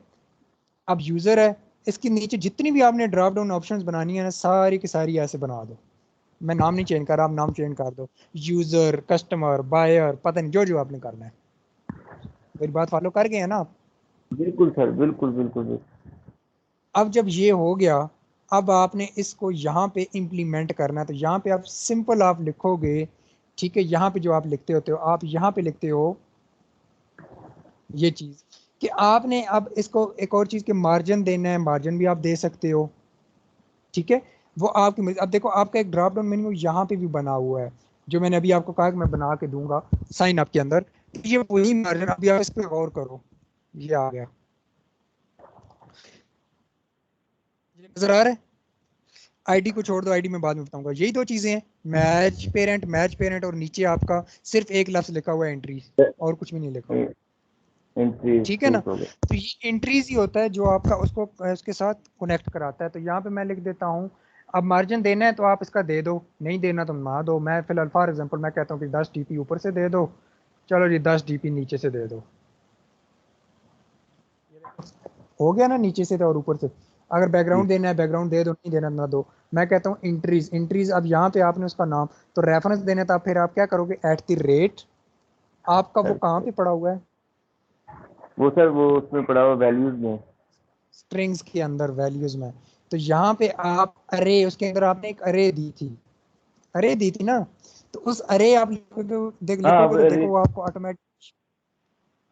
अब यूजर है, इसके नीचे जितनी भी आपने ड्रॉप डाउन ऑप्शंस बनानी है ना, सारी की सारी ऐसे बना दो। मैं नाम नहीं चेंज कर रहा, आप नाम चेंज कर दो, यूजर, कस्टमर, बायर, पता नहीं जो जो आपने करना है। मेरी बात फॉलो कर गए हैं ना आप? बिल्कुल सर, बिल्कुल बिल्कुल बिल्कुल। अब जब ये हो गया, अब आपने इसको यहाँ पे इम्प्लीमेंट करना है। तो यहाँ पे आप सिंपल आप लिखोगे, ठीक है, यहाँ पे जो आप लिखते होते हो, आप यहाँ पे लिखते हो ये चीज़, कि आपने अब इसको एक और चीज़ के मार्जिन देना है, मार्जिन भी आप दे सकते हो। ठीक है, वो आपकी मर्जी। अब देखो आपका एक ड्रॉप डाउन मेन्यू यहाँ पे भी बना हुआ है, जो मैंने अभी आपको कहा कि मैं बना के दूंगा साइन अप के अंदर। तो ये वही मार्जिन, अभी आप इस पर गौर करो, ये आ गया, ये नजर आ रहा है? आईडी को छोड़ दो, आईडी में बाद में बताऊंगा। यही दो चीजें हैं, मैच पेरेंट, और नीचे आपका सिर्फ एक लफ्ज लिखा हुआ है एंट्री, और कुछ भी नहीं लिखा हुआ। एंट्री ठीक है ना? ठीक हो गया। तो ये एंट्रीज ही होता है जो आपका उसको उसके साथ कनेक्ट कराता है। तो यहाँ पे मैं लिख देता हूँ, अब मार्जिन देना है तो आप इसका दे दो, नहीं देना तो ना दो। मैं फिलहाल फॉर एग्जांपल मैं कहता हूँ कि 10 डीपी ऊपर से दे दो, चलो जी 10 डीपी नीचे से दे दो। ये देखो, हो गया ना, नीचे से तो और ऊपर से। अगर जी बैकग्राउंड देना है बैकग्राउंड दे दो, नहीं देना ना दो। मैं कहता हूँ इंट्रीज, इंट्रीज अब यहाँ पे आपने उसका नाम, तो रेफरेंस देना था, फिर आप क्या करोगे, @ आपका वो सर, कहाँ पे पड़ा हुआ है, वो सर वो उसमें पड़ा हुआ वैल्यूज में। स्ट्रिंग्स के अंदर वैल्यूज में। तो यहाँ पे आप अरे, उसके अंदर आपने एक अरे दी थी, अरे दी थी ना, तो उस अरे आप लिखोगे, हाँ लिखोगे तो देखो वो आपको ऑटोमेटिक,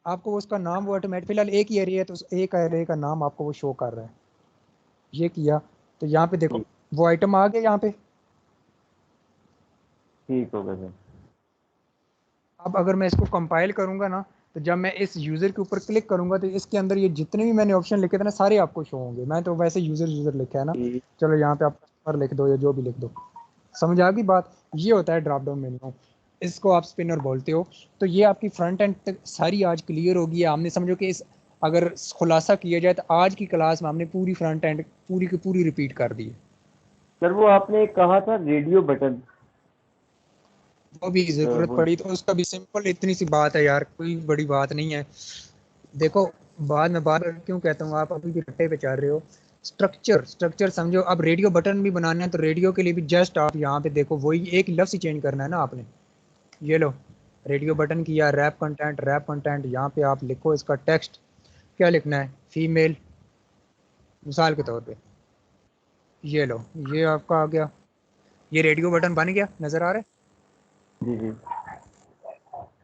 आपको उसका नाम वो ऑटोमेटिक, फिलहाल एक ही अरे है तो उस एक अरे का नाम आपको वो शो कर रहा है। ये किया, तो यहाँ पे देखो ठीक, वो आइटम आ गया यहाँ पे। ठीक हो गया सर। अब अगर मैं इसको कंपाइल करूंगा ना, तो जब मैं इस यूज़र के ऊपर क्लिक करूंगा तो इसके अंदर ये जितने भी मैंने ऑप्शन लिखे थे ना, सारे आपको शो होंगे। मैं तो वैसे यूज़र यूज़र लिखा है ना, ठीक। चलो यहाँ पे आप कस्टमर लिख दो या जो भी लिख दो। समझ आ गई बात? ये होता है ड्रॉप डाउन मेन्यू, इसको आप स्पिनर बोलते हो। तो ये आपकी फ्रंट एंड तक सारी आज क्लियर होगी। हमने समझो कि इस, अगर खुलासा किया जाए तो आज की क्लास में हमने पूरी फ्रंट एंड पूरी की पूरी रिपीट कर दी है। सर वो आपने एक कहा था रेडियो बटन, वो भी ज़रूरत वो पड़ी तो उसका भी सिंपल इतनी सी बात है यार, कोई बड़ी बात नहीं है। देखो, बाद में बार बार क्यों कहता हूँ, आप अभी भी रट्टे पे चल रहे हो। स्ट्रक्चर, स्ट्रक्चर समझो। अब रेडियो बटन भी बनाना है तो रेडियो के लिए भी जस्ट आप यहाँ पे देखो, वही एक लफ्ज ही चेंज करना है ना आपने। ये लो, रेडियो बटन किया, रैप कंटेंट, यहाँ पे आप लिखो इसका टेक्स्ट क्या लिखना है, फीमेल मिसाल के तौर पे, ये लो, ये आपका आ गया, ये रेडियो बटन बन गया, नजर आ रहा है। जी जी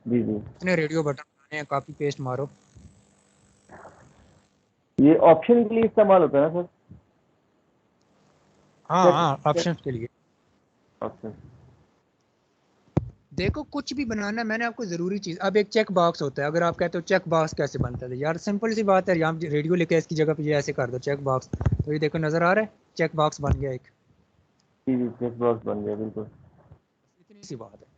जी जी। इतने रेडियो बटन बनाने हैं, कॉपी पेस्ट मारो। ये ऑप्शन के लिए इस्तेमाल होता है ना सर? हाँ सेट हाँ, सेट ऑप्शन के लिए। ऑप्शन। देखो कुछ भी बनाना है, मैंने आपको जरूरी चीज, अब एक चेक बॉक्स होता है, अगर आप कहते हो चेक बॉक्स कैसे बनता है, यार सिंपल सी बात है, यहाँ रेडियो लिखे इसकी जगह पे ये ऐसे कर दो चेक बॉक्स, तो ये देखो नजर आ रहा है, चेक बॉक्स बन गया एक। जी जी, चेक बॉक्स बन गया बिल्कुल। इतनी सी बात है।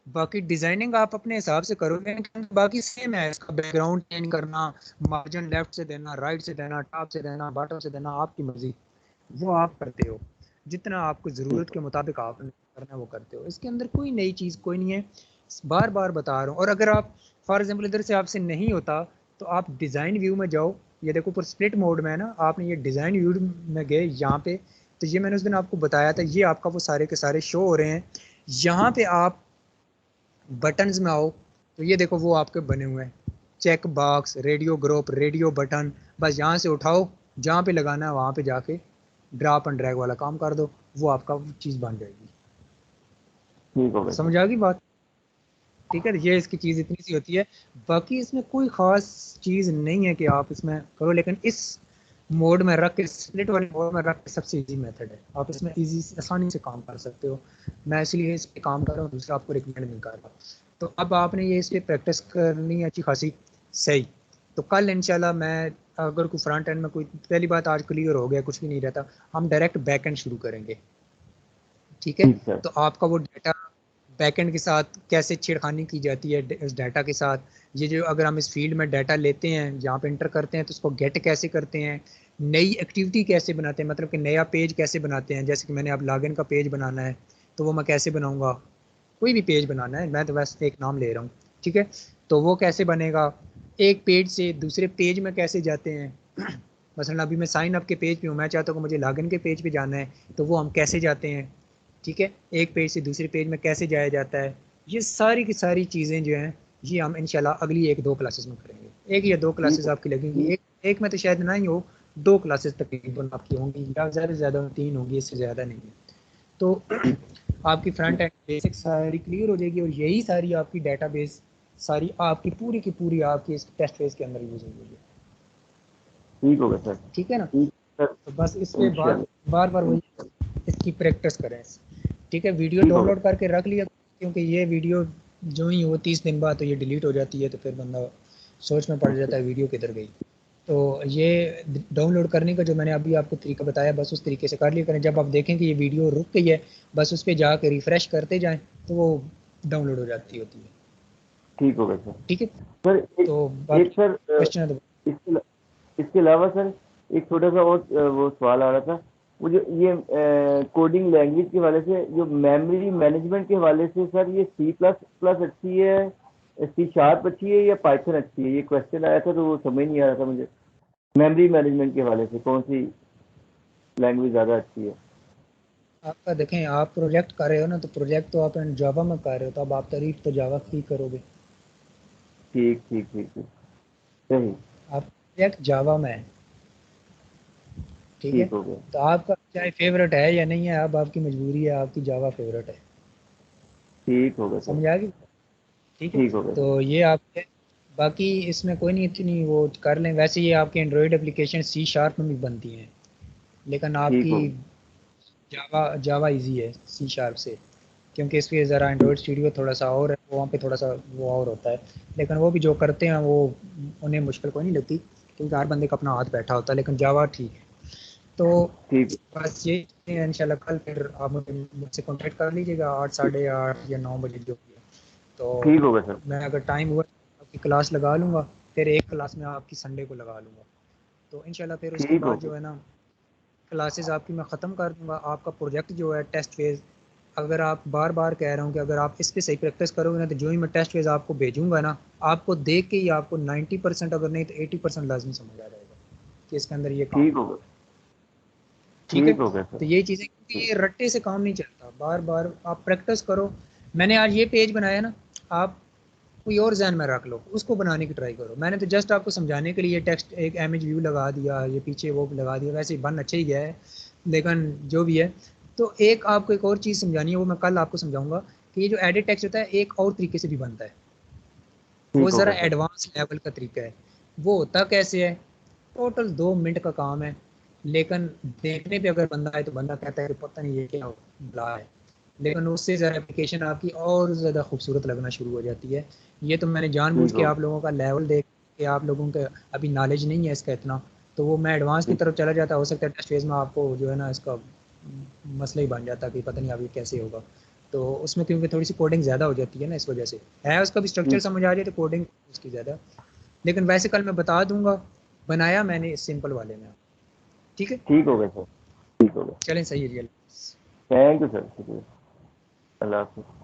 बाकी डिजाइनिंग आप अपने हिसाब से करोगे, बाकी सेम है, इसका बैकग्राउंड चेंज करना, मार्जिन लेफ्ट से देना, राइट से देना, टॉप से देना, बॉटम से देना, आपकी मर्जी, वो आप करते हो, जितना आपको ठीक ज़रूरत के मुताबिक आपने करना है वो करते हो, इसके अंदर कोई नई चीज़ कोई नहीं है, बार बार बता रहा हूँ। और अगर आप फॉर एग्जाम्पल इधर से आपसे नहीं होता तो आप डिज़ाइन व्यू में जाओ, ये देखो ऊपर स्प्लिट मोड में है ना, आपने ये डिज़ाइन व्यू में गए यहाँ पे, तो ये मैंने उस दिन आपको बताया था, ये आपका वो सारे के सारे शो हो रहे हैं। यहाँ पे आप बटन्स में आओ, तो ये देखो वो आपके बने हुए हैं, check box, radio group, radio button, बस यहाँ से उठाओ, जहाँ पे लगाना है वहाँ पे जाके ड्रॉप एंड ड्रैग वाला काम कर दो, वो आपका चीज़ बन जाएगी। ठीक हो गया समझ सर। आ गई बात? ठीक है, ये इसकी चीज़ इतनी सी होती है, बाकी इसमें कोई ख़ास चीज़ नहीं है कि आप इसमें करो, लेकिन इस मोड में रख के, स्प्लिट वाले मोड में रख के सबसे इजी मेथड है, आप इसमें इजी आसानी से काम कर सकते हो। मैं इसलिए इस पर काम कर रहा हूँ, दूसरा आपको रिकमेंड नहीं कर रहा। तो अब आपने ये इस पर प्रैक्टिस करनी है अच्छी खासी, सही। तो कल इंशाल्लाह मैं, अगर कोई फ्रंट एंड में कोई, पहली बात आज क्लियर हो गया, कुछ भी नहीं रहता, हम डायरेक्ट बैक एंड शुरू करेंगे, ठीक है। ठीक सर। तो आपका वो डाटा बैकएंड के साथ कैसे छेड़खानी की जाती है इस डाटा के साथ, ये जो अगर हम इस फील्ड में डाटा लेते हैं यहाँ पे इंटर करते हैं तो उसको गेट कैसे करते हैं, नई एक्टिविटी कैसे बनाते हैं, मतलब कि नया पेज कैसे बनाते हैं, जैसे कि मैंने अब लॉगिन का पेज बनाना है तो वो मैं कैसे बनाऊंगा, कोई भी पेज बनाना है, मैं तो बस एक नाम ले रहा हूँ, ठीक है। तो वो कैसे बनेगा, एक पेज से दूसरे पेज में कैसे जाते हैं मसलन अभी मैं साइन अप के पेज पे हूँ, मैं चाहता हूँ कि मुझे लॉगिन के पेज पे जाना है, तो वो हम कैसे जाते हैं, ठीक है, एक पेज से दूसरे पेज में कैसे जाया जाता है, ये सारी की सारी चीज़ें जो हैं ये हम इंशाल्लाह अगली एक दो क्लासेस में करेंगे, एक या दो ठीक क्लासेस आपकी लगेंगी, एक में तो शायद ना ही हो, दो क्लासेस तकरीबन आपकी होंगी, या ज़्यादा से ज़्यादा तीन होंगी, इससे ज़्यादा नहीं है। तो आपकी फ्रंट एंड बेसिक सारी क्लियर हो जाएगी, और यही सारी आपकी डेटाबेस सारी आपकी पूरी की पूरी आपकी इस टेस्ट फेज के अंदर यूज होगी, ठीक हो गया सर। ठीक है ना। ठीक सर। तो बस इस पे बार इंशाल्लाह। बार बार वही इसकी प्रैक्टिस करें, ठीक है। वीडियो ठीक हो गया। डाउनलोड करके रख लिया, क्योंकि ये वीडियो जो ही हो 30 दिन बाद तो ये डिलीट हो जाती है, तो फिर बंदा सोच में पड़ ओके। जाता है वीडियो किधर गई। तो ये डाउनलोड करने का जो मैंने अभी आपको तरीका बताया, बस उस तरीके से कर लिया करें, जब आप देखें कि ये वीडियो रुक गई है, बस उस पर जाकर रिफ़्रेश करते जाएं तो वो डाउनलोड हो जाती होती है, ठीक हो गया सर। ठीक है। सर तो एक बाकी सर क्वेश्चन है तो इसके इसके अलावा सर एक छोटा सा और वो सवाल आ रहा था मुझे, ये कोडिंग लैंग्वेज के हवाले से, जो मेमोरी मैनेजमेंट के हवाले से सर, ये सी प्लस प्लस अच्छी है, सी शार्प अच्छी है, या पाइथन अच्छी है? ये क्वेश्चन आया था तो वो समझ नहीं आ रहा था मुझे। मेमोरी मैनेजमेंट के हवाले से कौन सी लैंग्वेज ज़्यादा अच्छी है? आपका देखें, आप प्रोजेक्ट कर रहे हो ना, तो प्रोजेक्ट तो आप जावा में कर रहे हो, तो अब आप तारीफ तो जावा की करोगे, ठीक ठीक ठीक ठीक। सही। आप प्रोजेक्ट जावा में है, ठीक है। ठीक हो गया। तो आपका चाहे फेवरेट है या नहीं है, अब आपकी मजबूरी है, आपकी जावा फेवरेट है, ठीक हो गया सर। समझ आ गई, ठीक है। ठीक हो गया तो सर। ये आपके, बाकी इसमें कोई नहीं, इतनी वो कर लें, वैसे ये आपकी एंड्रॉयड एप्लीकेशन सी शार्प में भी बनती हैं, लेकिन ठीक आपकी हो गया। जावा जावा इजी है सी शार्प से, क्योंकि इसके ज़रा एंड्रॉयड स्टूडियो थोड़ा सा और है, वहाँ पे थोड़ा सा वो और होता है, लेकिन वो भी जो करते हैं वो, उन्हें मुश्किल कोई नहीं लगती, क्योंकि हर बंदे का अपना हाथ बैठा होता है, लेकिन जावा ठीक है। तो ठीक। बस ये इंशाल्लाह कल फिर आप मुझसे कॉन्टेक्ट कर लीजिएगा 8 साढ़े 8 या 9 बजे जो भी है। तो ठीक हो गया सर। मैं अगर टाइम हुआ तो आपकी क्लास लगा लूँगा, फिर एक क्लास में आपकी संडे को लगा लूँगा, तो इंशाल्लाह फिर उसके ठीक हो बाद गया। जो है ना क्लासेस आपकी मैं ख़त्म कर दूँगा, आपका प्रोजेक्ट जो है टेस्ट फेज़, अगर आप बार बार कह रहा हूँ कि अगर आप इस पे सही प्रैक्टिस करोगे ना, तो जो ही मैं टेस्ट फेज़ आपको भेजूँगा ना, आपको देख के ही आपको 90% अगर नहीं तो 80% लाजमी समझ आ जाएगा कि इसके अंदर ये काम ठीक हो है, गया। ठीक है। ठीक हो गया सर। तो यही चीज़ें, क्योंकि ये रट्टे से काम नहीं चलता, बार बार आप प्रैक्टिस करो। मैंने आज ये पेज बनाया ना, आप कोई और जहन में रख लो, उसको बनाने की ट्राई करो। मैंने तो जस्ट आपको समझाने के लिए टेक्स्ट एक इमेज व्यू लगा दिया, ये पीछे वो लगा दिया, वैसे ही बन अच्छा ही गया है, लेकिन जो भी है। तो एक आपको एक और चीज़ समझानी है, वो मैं कल आपको समझाऊंगा कि ये जो एडिट टेक्स्ट होता है एक और तरीके से भी बनता है, वो ठीक ज़रा होगा सर। एडवांस लेवल का तरीका है। वो होता कैसे है, टोटल 2 मिनट का काम है, लेकिन देखने पे अगर बंदा है तो बंदा कहता है कि पता नहीं ये क्या बला है, लेकिन उससे ज़रा एप्लीकेशन आपकी और ज़्यादा खूबसूरत लगना शुरू हो जाती है। ये तो मैंने जानबूझ ठीक के होगा। आप लोगों का लेवल देख के, आप लोगों का अभी नॉलेज नहीं है इसका इतना, तो वो मैं एडवांस की ठीक। तरफ चला जाता, हो सकता है टेस्ट फेज़ में आपको जो है ना इसका मसला ही बन जाता कि पता नहीं अभी कैसे होगा। तो उसमें क्योंकि थोड़ी सी कोडिंग ज़्यादा हो जाती है ना, इस वजह से है, उसका भी स्ट्रक्चर ठीक। समझ आ जाए तो कोडिंग उसकी ज़्यादा। लेकिन वैसे कल मैं बता दूंगा, बनाया मैंने इस सिंपल वाले में। ठीक है, ठीक होगा सर। ठीक होगा। चलें, सही है, रियल। थैंक यू सर, शुक्रिया। अल्लाह हाफिज़।